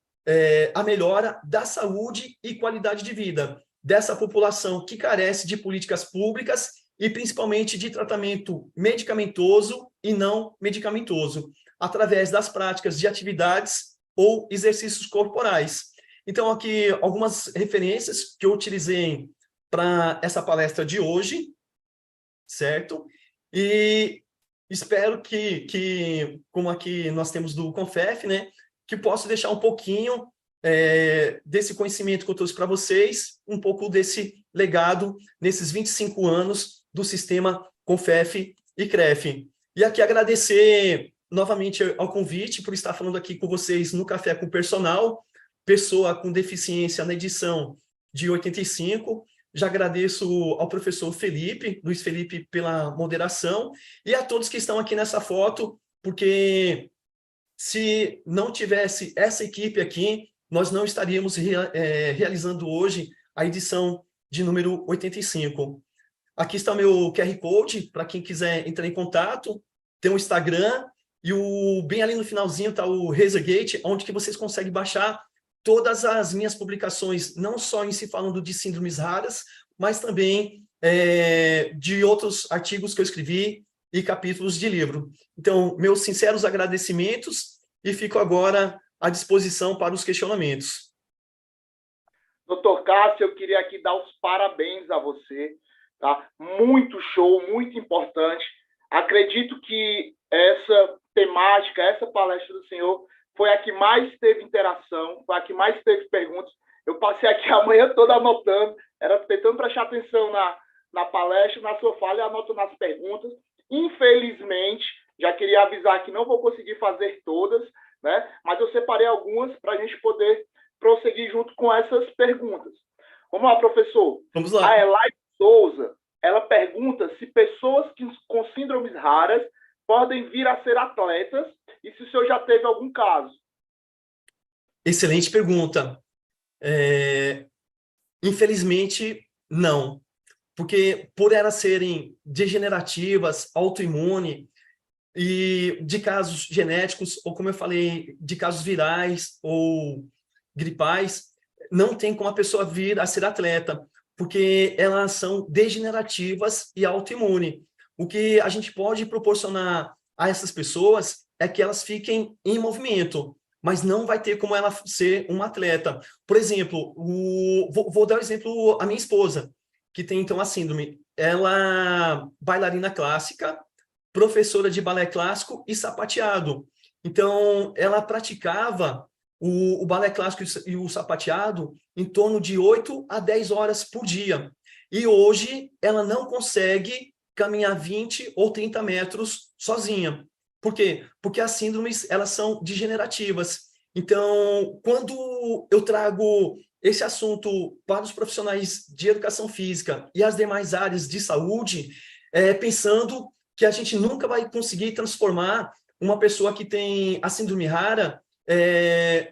a melhora da saúde e qualidade de vida dessa população que carece de políticas públicas e principalmente de tratamento medicamentoso e não medicamentoso, através das práticas de atividades ou exercícios corporais. Então, aqui algumas referências que eu utilizei para essa palestra de hoje, certo? E espero que como aqui nós temos do Confef, né, que posso deixar um pouquinho desse conhecimento que eu trouxe para vocês, um pouco desse legado nesses 25 anos do sistema Confef e CREF. E aqui agradecer novamente ao convite por estar falando aqui com vocês no Café com Personal, pessoa com deficiência na edição de 85. Já agradeço ao professor Felipe, Luiz Felipe, pela moderação, e a todos que estão aqui nessa foto, porque se não tivesse essa equipe aqui, nós não estaríamos realizando hoje a edição de número 85. Aqui está o meu QR Code, para quem quiser entrar em contato. Tem um Instagram e bem ali no finalzinho está o RazorGate, onde que vocês conseguem baixar todas as minhas publicações, não só em si falando de síndromes raras, mas também de outros artigos que eu escrevi e capítulos de livro. Então, meus sinceros agradecimentos e fico agora à disposição para os questionamentos. Doutor Cássio, eu queria aqui dar os parabéns a você, tá? Muito show, muito importante. Acredito que essa temática, essa palestra do senhor foi a que mais teve interação, foi a que mais teve perguntas. Eu passei aqui a manhã toda anotando, era tentando prestar atenção na palestra, na sua fala e anotando as perguntas. Infelizmente, já queria avisar que não vou conseguir fazer todas, né? Mas eu separei algumas para a gente poder prosseguir junto com essas perguntas. Vamos lá, professor. Vamos lá. A Elaine Souza, ela pergunta se pessoas com síndromes raras podem vir a ser atletas e se o senhor já teve algum caso. Excelente pergunta. Infelizmente, não. Porque por elas serem degenerativas, autoimune, e de casos genéticos, ou como eu falei, de casos virais ou gripais, não tem como a pessoa vir a ser atleta, porque elas são degenerativas e autoimune. O que a gente pode proporcionar a essas pessoas é que elas fiquem em movimento, mas não vai ter como ela ser uma atleta. Por exemplo, vou dar um exemplo a minha esposa, que tem então a síndrome. Ela bailarina clássica, professora de balé clássico e sapateado. Então, ela praticava o balé clássico e o sapateado em torno de 8 a 10 horas por dia. E hoje, ela não consegue caminhar 20 ou 30 metros sozinha. Por quê? Porque as síndromes, elas são degenerativas. Então, quando eu trago esse assunto para os profissionais de educação física e as demais áreas de saúde, pensando que a gente nunca vai conseguir transformar uma pessoa que tem a síndrome rara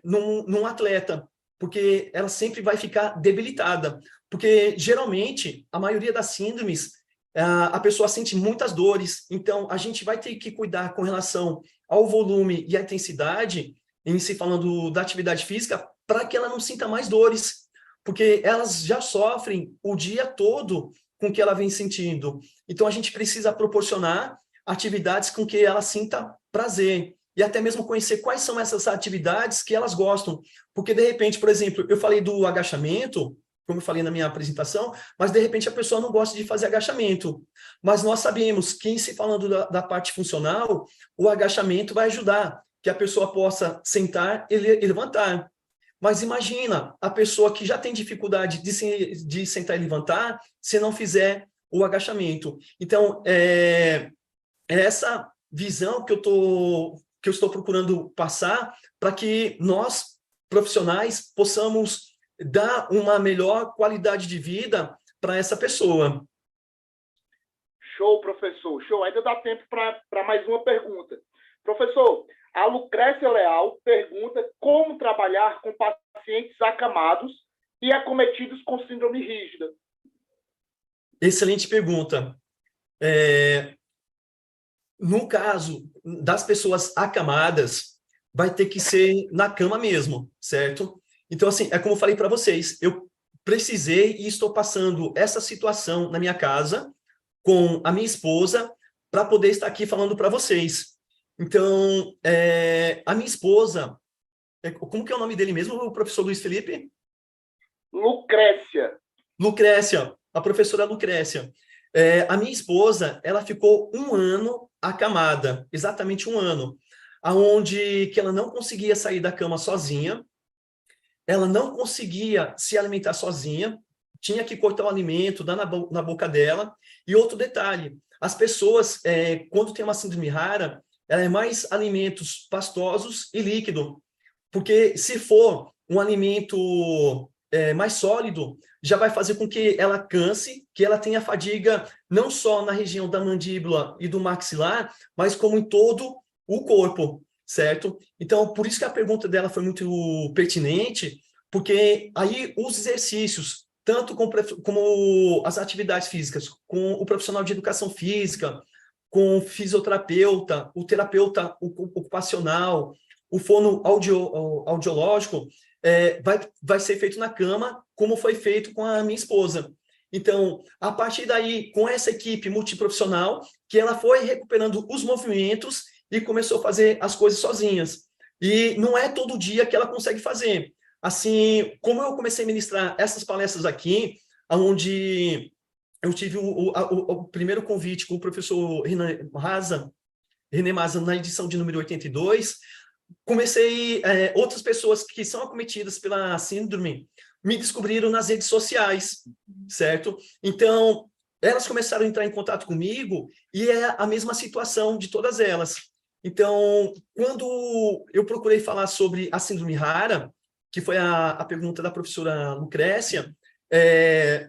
num atleta, porque ela sempre vai ficar debilitada. Porque, geralmente, a maioria das síndromes, a pessoa sente muitas dores, então a gente vai ter que cuidar com relação ao volume e à intensidade, em se falando da atividade física, para que ela não sinta mais dores, porque elas já sofrem o dia todo com o que ela vem sentindo. Então, a gente precisa proporcionar atividades com que ela sinta prazer, e até mesmo conhecer quais são essas atividades que elas gostam. Porque, de repente, por exemplo, eu falei do agachamento, como eu falei na minha apresentação, mas, de repente, a pessoa não gosta de fazer agachamento. Mas nós sabemos que, se falando da parte funcional, o agachamento vai ajudar que a pessoa possa sentar e levantar. Mas imagina a pessoa que já tem dificuldade de sentar e levantar se não fizer o agachamento. Então, é essa visão que eu estou procurando passar para que nós, profissionais, possamos dar uma melhor qualidade de vida para essa pessoa. Show, professor. Show. Ainda dá tempo para mais uma pergunta. Professor, a Lucrécia Leal pergunta como trabalhar com pacientes acamados e acometidos com síndrome rígida. Excelente pergunta. No caso das pessoas acamadas, vai ter que ser na cama mesmo, certo? Então, assim, é como eu falei para vocês, eu precisei e estou passando essa situação na minha casa com a minha esposa para poder estar aqui falando para vocês. Então, a minha esposa, como que é o nome dele mesmo, o professor Luiz Felipe? Lucrécia. Lucrécia, a professora Lucrécia. A minha esposa, ela ficou 1 ano acamada, exatamente 1 ano, aonde que ela não conseguia sair da cama sozinha, ela não conseguia se alimentar sozinha, tinha que cortar o alimento, dar na boca dela. E outro detalhe, as pessoas, quando tem uma síndrome rara, ela é mais alimentos pastosos e líquido, porque se for um alimento mais sólido, já vai fazer com que ela canse, que ela tenha fadiga não só na região da mandíbula e do maxilar, mas como em todo o corpo, certo? Então, por isso que a pergunta dela foi muito pertinente, porque aí os exercícios tanto como as atividades físicas, com o profissional de educação física, com o fisioterapeuta, o terapeuta ocupacional, o fono audiológico, vai ser feito na cama, como foi feito com a minha esposa. Então, a partir daí, com essa equipe multiprofissional, que ela foi recuperando os movimentos e começou a fazer as coisas sozinhas. E não é todo dia que ela consegue fazer. Assim, como eu comecei a ministrar essas palestras aqui, onde eu tive o primeiro convite com o professor René Maza, na edição de número 82, outras pessoas que são acometidas pela síndrome me descobriram nas redes sociais, certo? Então, elas começaram a entrar em contato comigo e é a mesma situação de todas elas. Então, quando eu procurei falar sobre a síndrome rara, que foi a pergunta da professora Lucrécia, é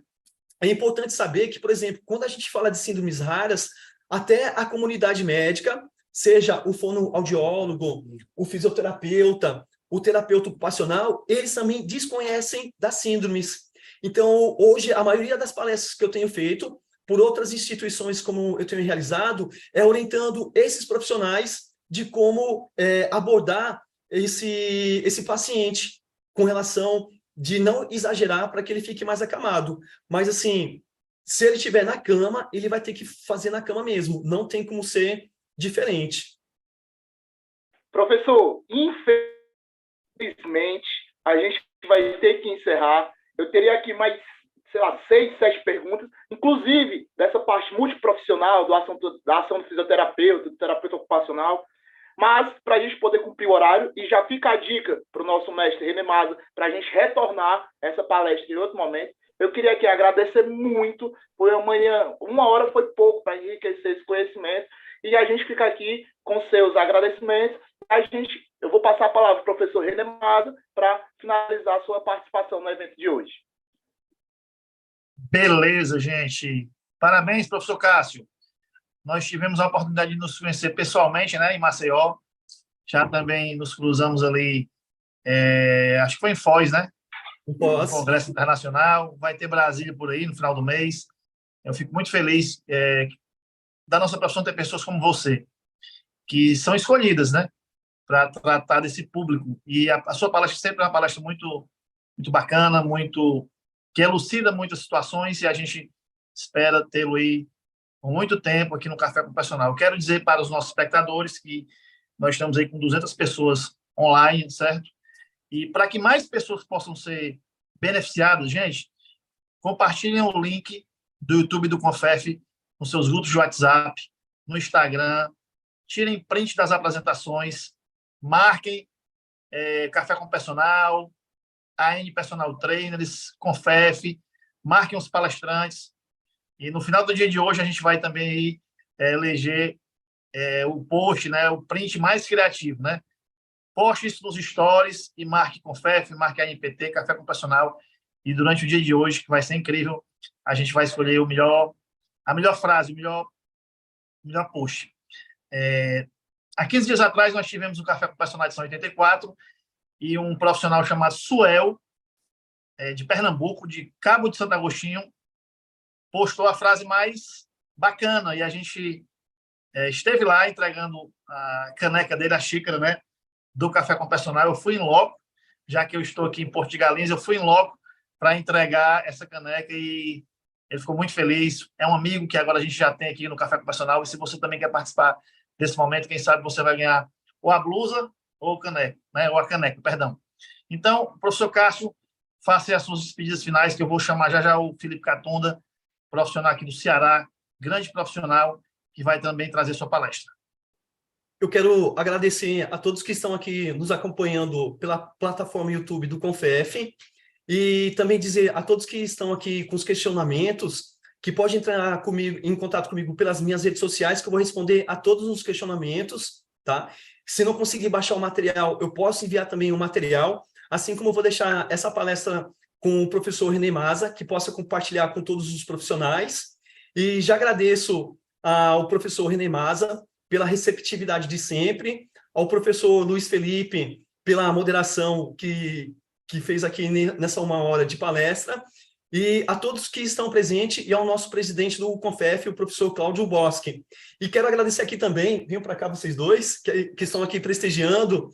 importante saber que, por exemplo, quando a gente fala de síndromes raras, até a comunidade médica, seja o fonoaudiólogo, o fisioterapeuta, o terapeuta ocupacional, eles também desconhecem das síndromes. Então, hoje, a maioria das palestras que eu tenho feito, por outras instituições como eu tenho realizado, é orientando esses profissionais de como abordar esse paciente com relação de não exagerar para que ele fique mais acamado. Mas, assim, se ele estiver na cama, ele vai ter que fazer na cama mesmo. Não tem como ser diferente. Professor, infelizmente, a gente vai ter que encerrar. Eu teria aqui mais, 6, 7 perguntas, inclusive dessa parte multiprofissional, da ação do fisioterapeuta, do terapeuta ocupacional, mas para a gente poder cumprir o horário, e já fica a dica para o nosso mestre René Maza, para a gente retornar essa palestra em outro momento, eu queria aqui agradecer muito, foi amanhã, 1 hora foi pouco para enriquecer esse conhecimento, e a gente fica aqui com seus agradecimentos. Eu vou passar a palavra ao professor René Maza para finalizar a sua participação no evento de hoje. Beleza, gente. Parabéns, professor Cássio. Nós tivemos a oportunidade de nos conhecer pessoalmente, né, em Maceió. Já também nos cruzamos ali, acho que foi em Foz, né? No Congresso Internacional. Vai ter Brasília por aí no final do mês. Eu fico muito feliz da nossa profissão ter pessoas como você, que são escolhidas, né, para tratar desse público. E a sua palestra sempre é uma palestra muito, muito bacana, que elucida muitas situações, e a gente espera tê-lo aí por muito tempo aqui no Café com o Personal. Eu quero dizer para os nossos espectadores que nós estamos aí com 200 pessoas online, certo? E para que mais pessoas possam ser beneficiadas, gente, compartilhem o link do YouTube do Confef nos seus grupos de WhatsApp, no Instagram, tirem print das apresentações, marquem Café com o Personal, AN Personal Trainers, Confef, marquem os palestrantes. E no final do dia de hoje a gente vai também aí, eleger o post, né, o print mais criativo, né? Poste isso nos stories e marque Confef, marque a ANPT, Café com o Personal. E durante o dia de hoje, que vai ser incrível, a gente vai escolher a melhor frase, o melhor post. Há 15 dias atrás, nós tivemos o Café com o Personal edição 84 e um profissional chamado Suel, de Pernambuco, de Cabo de Santo Agostinho, postou a frase mais bacana, e a gente esteve lá entregando a caneca dele, a xícara, né, do Café com o Personal. Eu fui em loco, já que eu estou aqui em Porto de Galinhas, eu fui em loco para entregar essa caneca e ele ficou muito feliz. É um amigo que agora a gente já tem aqui no Café com o Personal, e se você também quer participar desse momento, quem sabe você vai ganhar ou a blusa ou o caneco, né, ou a caneca, perdão. Então, professor Cássio, faça as suas despedidas finais, que eu vou chamar já o Felipe Catunda, profissional aqui do Ceará, grande profissional, que vai também trazer sua palestra. Eu quero agradecer a todos que estão aqui nos acompanhando pela plataforma YouTube do Confef, e também dizer a todos que estão aqui com os questionamentos que podem entrar em contato comigo pelas minhas redes sociais, que eu vou responder a todos os questionamentos, tá? Se não conseguir baixar o material, eu posso enviar também o material, assim como eu vou deixar essa palestra com o professor René Maza, que possa compartilhar com todos os profissionais. E já agradeço ao professor René Maza pela receptividade de sempre, ao professor Luiz Felipe pela moderação que fez aqui nessa 1 hora de palestra, e a todos que estão presentes e ao nosso presidente do Confef, o professor Cláudio Boschi. E quero agradecer aqui também, venham para cá vocês dois, que estão aqui prestigiando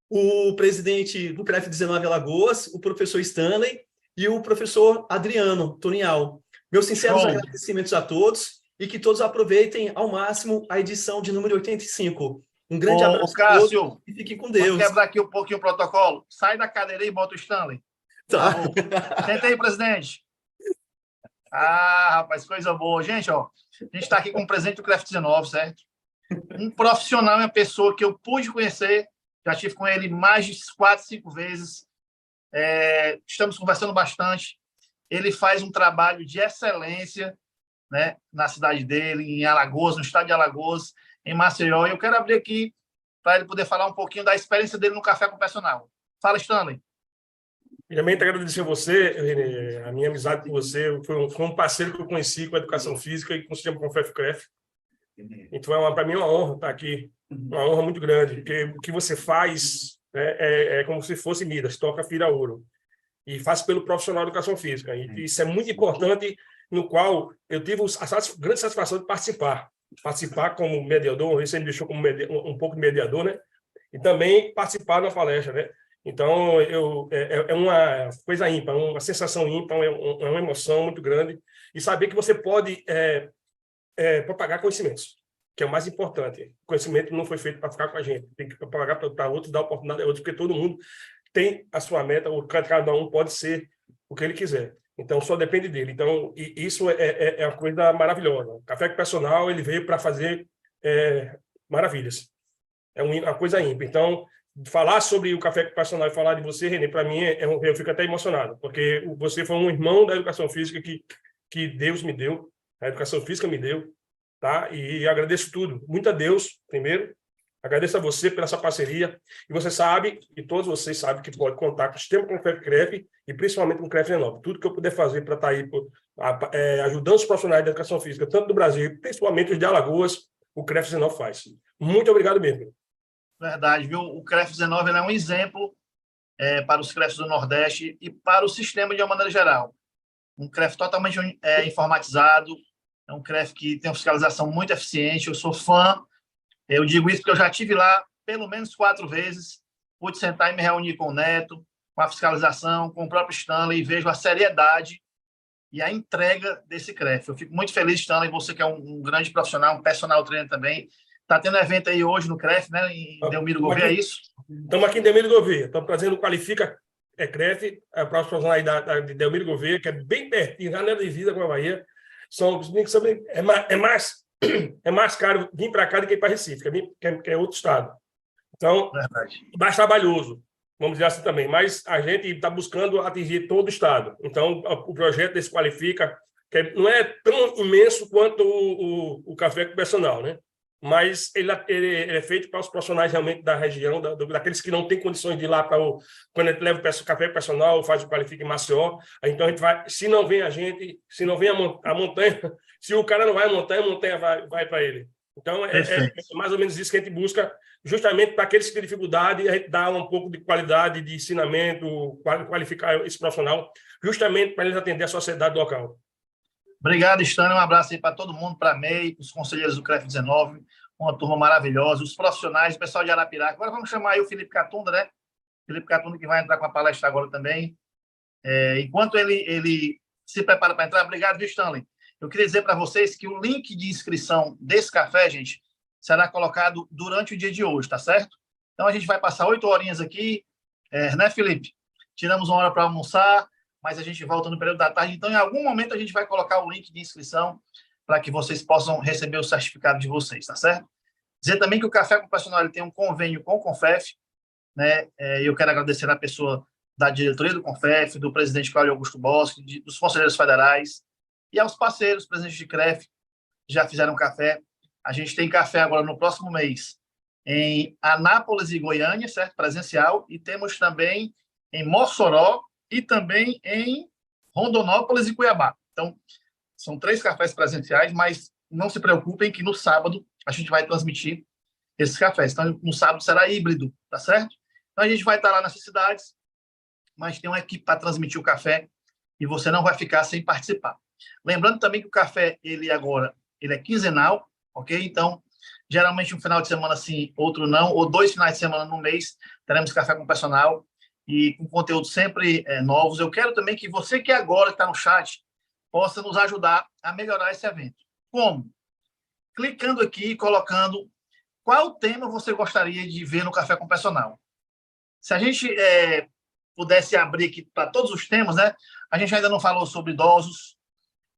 o presidente do CREF 19 Alagoas, o professor Stanley e o professor Adriano Tonial. Meus sinceros agradecimentos a todos e que todos aproveitem ao máximo a edição de número 85. Um grande abraço a todos e fiquem com Deus. Vamos quebrar aqui um pouquinho o protocolo. Sai da cadeira e bota o Stanley. Tá. Senta aí, presidente. Ah, rapaz, coisa boa. Gente, ó, a gente está aqui com o presidente do CREF 19, certo? Um profissional, uma pessoa que eu pude conhecer, já estive com ele mais de 4, 5 vezes. Estamos conversando bastante. Ele faz um trabalho de excelência, né, na cidade dele, em Alagoas, no estado de Alagoas, em Maceió. E eu quero abrir aqui para ele poder falar um pouquinho da experiência dele no Café com Personal. Fala, Stanley. Primeiramente, agradecer a você, Renê, a minha amizade com você. Foi um parceiro que eu conheci com a Educação Física e com o Sistema Confef-CREF. Então, para mim é uma honra estar aqui, uma honra muito grande, porque o que você faz é como se fosse Midas, toca, vira ouro. E faz pelo profissional de Educação Física. E isso é muito importante, no qual eu tive a grande satisfação de participar como mediador. Você me deixou como um pouco de mediador, né? E também participar da palestra, né? Então, é uma coisa ímpar, uma sensação ímpar, é uma emoção muito grande. E saber que você pode propagar conhecimentos, que é o mais importante. O conhecimento não foi feito para ficar com a gente, tem que propagar para outros, dar oportunidade a outros, porque todo mundo tem a sua meta, cada um pode ser o que ele quiser. Então, só depende dele. Então, isso é uma coisa maravilhosa. O Café com Personal, ele veio para fazer maravilhas. É uma coisa ímpar. Então, falar sobre o Café com Personal e falar de você, Renê, para mim, eu fico até emocionado, porque você foi um irmão da Educação Física que Deus me deu, a Educação Física me deu, tá? E agradeço tudo. Muito a Deus, primeiro. Agradeço a você pela sua parceria. E você sabe, e todos vocês sabem, que pode contar com o Sistema Confef-CREF e principalmente com o CREF 19. Tudo que eu puder fazer para estar aí ajudando os profissionais da Educação Física, tanto do Brasil, principalmente os de Alagoas, o CREF 19 faz. Muito obrigado mesmo. Verdade, viu? O CREF 19 é um exemplo para os CREFs do Nordeste e para o sistema de uma maneira geral. Um CREF totalmente informatizado, é um CREF que tem uma fiscalização muito eficiente. Eu sou fã, eu digo isso porque eu já estive lá pelo menos 4 vezes, pude sentar e me reunir com o Neto, com a fiscalização, com o próprio Stanley, e vejo a seriedade e a entrega desse CREF. Eu fico muito feliz, Stanley, você que é um grande profissional, um personal trainer também. Está tendo evento aí hoje no CREF, né? Em Delmiro Gouveia, é isso? Estamos aqui em Delmiro Gouveia. Estamos trazendo o Qualifica CREF, a próxima profissional de Delmiro Gouveia, que é bem pertinho, já não é divisa com a Bahia. É mais caro vir para cá do que ir para Recife, que é outro estado. Então, mais trabalhoso, vamos dizer assim também. Mas a gente está buscando atingir todo o estado. Então, o projeto desse Qualifica, que não é tão imenso quanto o Café com Personal, né? Mas ele é feito para os profissionais realmente da região, daqueles que não têm condições de ir lá quando a gente leva o Café Personal, faz o Qualifica em Maceió. Então, a gente vai, se não vem se não vem a montanha, se o cara não vai à montanha, a montanha vai para ele. Então, é mais ou menos isso que a gente busca, justamente para aqueles que têm dificuldade, a gente dá um pouco de qualidade de ensinamento, qualificar esse profissional, justamente para eles atender a sociedade local. Obrigado, Stanley. Um abraço aí para todo mundo, para a MEI, para os conselheiros do CREF 19, uma turma maravilhosa, os profissionais, o pessoal de Arapiraca. Agora vamos chamar aí o Felipe Catunda, né? Felipe Catunda, que vai entrar com a palestra agora também. Enquanto ele se prepara para entrar, obrigado, viu, Stanley? Eu queria dizer para vocês que o link de inscrição desse café, gente, será colocado durante o dia de hoje, tá certo? Então, a gente vai passar 8 horinhas aqui, né, Felipe? Tiramos 1 hora para almoçar, mas a gente volta no período da tarde. Então, em algum momento, a gente vai colocar o link de inscrição para que vocês possam receber o certificado de vocês, tá certo? Dizer também que o Café com Personal ele tem um convênio com o Confef, né? Eu quero agradecer a pessoa da diretoria do Confef, do presidente Cláudio Augusto Boschi, dos conselheiros federais e aos parceiros, presidentes de CREF, que já fizeram café. A gente tem café agora no próximo mês em Anápolis e Goiânia, certo? Presencial, e temos também em Mossoró e também em Rondonópolis e Cuiabá. Então, são 3 cafés presenciais, mas não se preocupem que no sábado a gente vai transmitir esses cafés. Então, no sábado será híbrido, tá certo? Então, a gente vai estar lá nessas cidades, mas tem uma equipe para transmitir o café e você não vai ficar sem participar. Lembrando também que o café, ele é quinzenal, ok? Então, geralmente um final de semana sim, outro não, ou 2 finais de semana no mês, teremos café com personal e com conteúdos sempre novos. Eu quero também que você que agora está no chat possa nos ajudar a melhorar esse evento. Como? Clicando aqui e colocando qual tema você gostaria de ver no Café com Personal. Se a gente pudesse abrir aqui para todos os temas, né? A gente ainda não falou sobre idosos,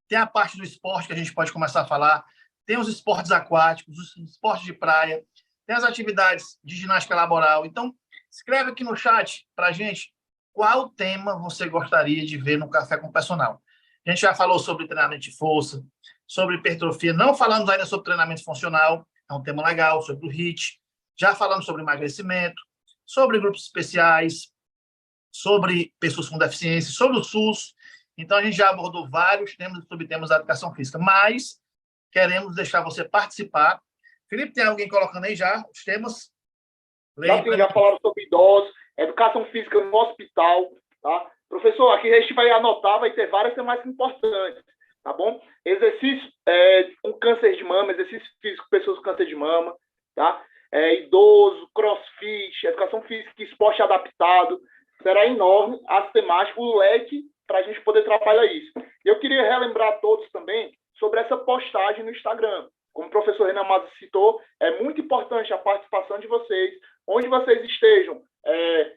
tem a parte do esporte que a gente pode começar a falar, tem os esportes aquáticos, os esportes de praia, tem as atividades de ginástica laboral. Então, escreve aqui no chat para a gente qual tema você gostaria de ver no Café com Personal. A gente já falou sobre treinamento de força, sobre hipertrofia, não falamos ainda sobre treinamento funcional, é um tema legal, sobre o HIIT, já falamos sobre emagrecimento, sobre grupos especiais, sobre pessoas com deficiência, sobre o SUS. Então, a gente já abordou vários temas e subtemas da educação física, mas queremos deixar você participar. Felipe, tem alguém colocando aí já os temas? Já falaram sobre idosos, educação física no hospital, tá? Professor, aqui a gente vai anotar, vai ter várias temáticas importantes, tá bom? Exercício com câncer de mama, exercício físico com pessoas com câncer de mama, tá? Idoso, crossfit, educação física e esporte adaptado. Será enorme as temáticas, o leque para a gente poder trabalhar isso. E eu queria relembrar a todos também sobre essa postagem no Instagram. Como o professor Renan Matos citou, é muito importante a participação de vocês, onde vocês estejam,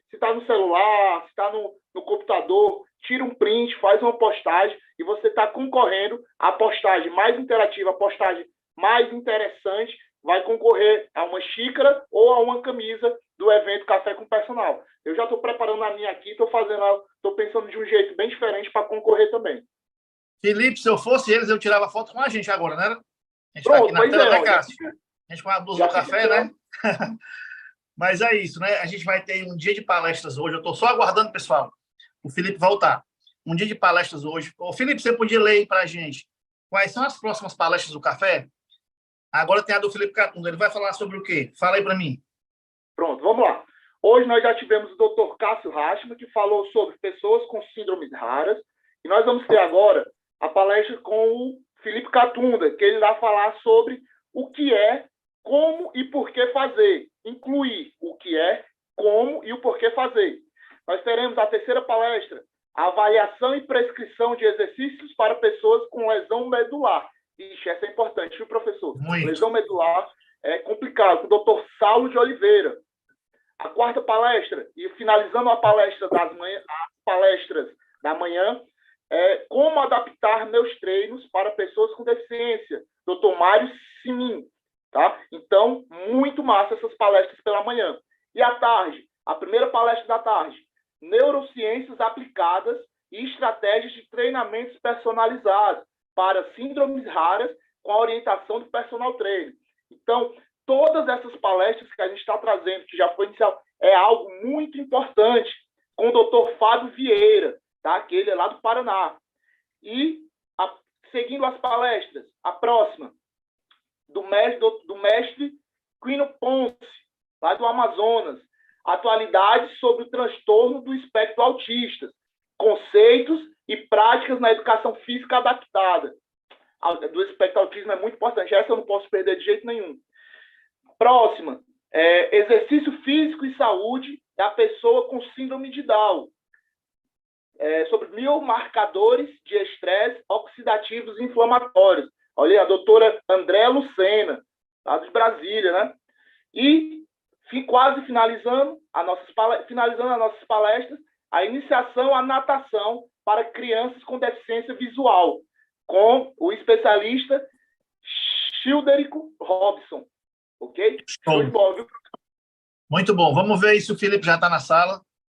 se está no celular, se está no computador, tira um print, faz uma postagem e você está concorrendo à postagem mais interativa, a postagem mais interessante, vai concorrer a uma xícara ou a uma camisa do evento Café com Personal. Eu já estou preparando a minha aqui, estou pensando de um jeito bem diferente para concorrer também. Felipe, se eu fosse eles, eu tirava foto com a gente agora, né? A gente Pronto, tá aqui na tela, né, Cássio? Já... A gente com a blusa do café, né? Mas é isso, né? A gente vai ter um dia de palestras hoje. Eu estou só aguardando, pessoal, o Felipe voltar. Um dia de palestras hoje. Ô, Felipe, você podia ler aí para a gente quais são as próximas palestras do café? Agora tem a do Felipe Catunda. Ele vai falar sobre o quê? Fala aí para mim. Pronto, vamos lá. Hoje nós já tivemos o Dr. Cássio Rachman, que falou sobre pessoas com síndromes raras. E nós vamos ter agora a palestra com o Felipe Catunda, que ele vai falar sobre o que é, como e por que fazer. Incluir o que é, como e o porquê fazer. Nós teremos a terceira palestra, a avaliação e prescrição de exercícios para pessoas com lesão medular. Ixi, essa é importante, viu, professor? Muito. Lesão medular é complicado, com o Dr. Saulo de Oliveira. A quarta palestra, e finalizando a palestra das manhã, as palestras da manhã, como adaptar meus treinos para pessoas com deficiência. Dr. Mário Simin. Tá? Então, muito massa essas palestras pela manhã. E à tarde, a primeira palestra da tarde, neurociências aplicadas e estratégias de treinamentos personalizados para síndromes raras com a orientação do personal trainer. Então, todas essas palestras que a gente está trazendo, que já foi inicial, é algo muito importante, com o Dr. Fábio Vieira, tá? Que ele é lá do Paraná. E, seguindo as palestras, a próxima, do mestre Quino Ponce, lá do Amazonas, atualidades sobre o transtorno do espectro autista, conceitos e práticas na educação física adaptada. Do espectro autismo é muito importante, essa eu não posso perder de jeito nenhum. Próxima, exercício físico e saúde da pessoa com síndrome de Down, sobre biomarcadores de estresse oxidativos e inflamatórios. Olha aí, a doutora Andréa Lucena, lá de Brasília, né? E quase finalizando as nossas palestras, a iniciação à natação para crianças com deficiência visual, com o especialista Childerico Robson. Ok? Show de bola, viu? Muito bom. Vamos ver aí se o Felipe já está na sala.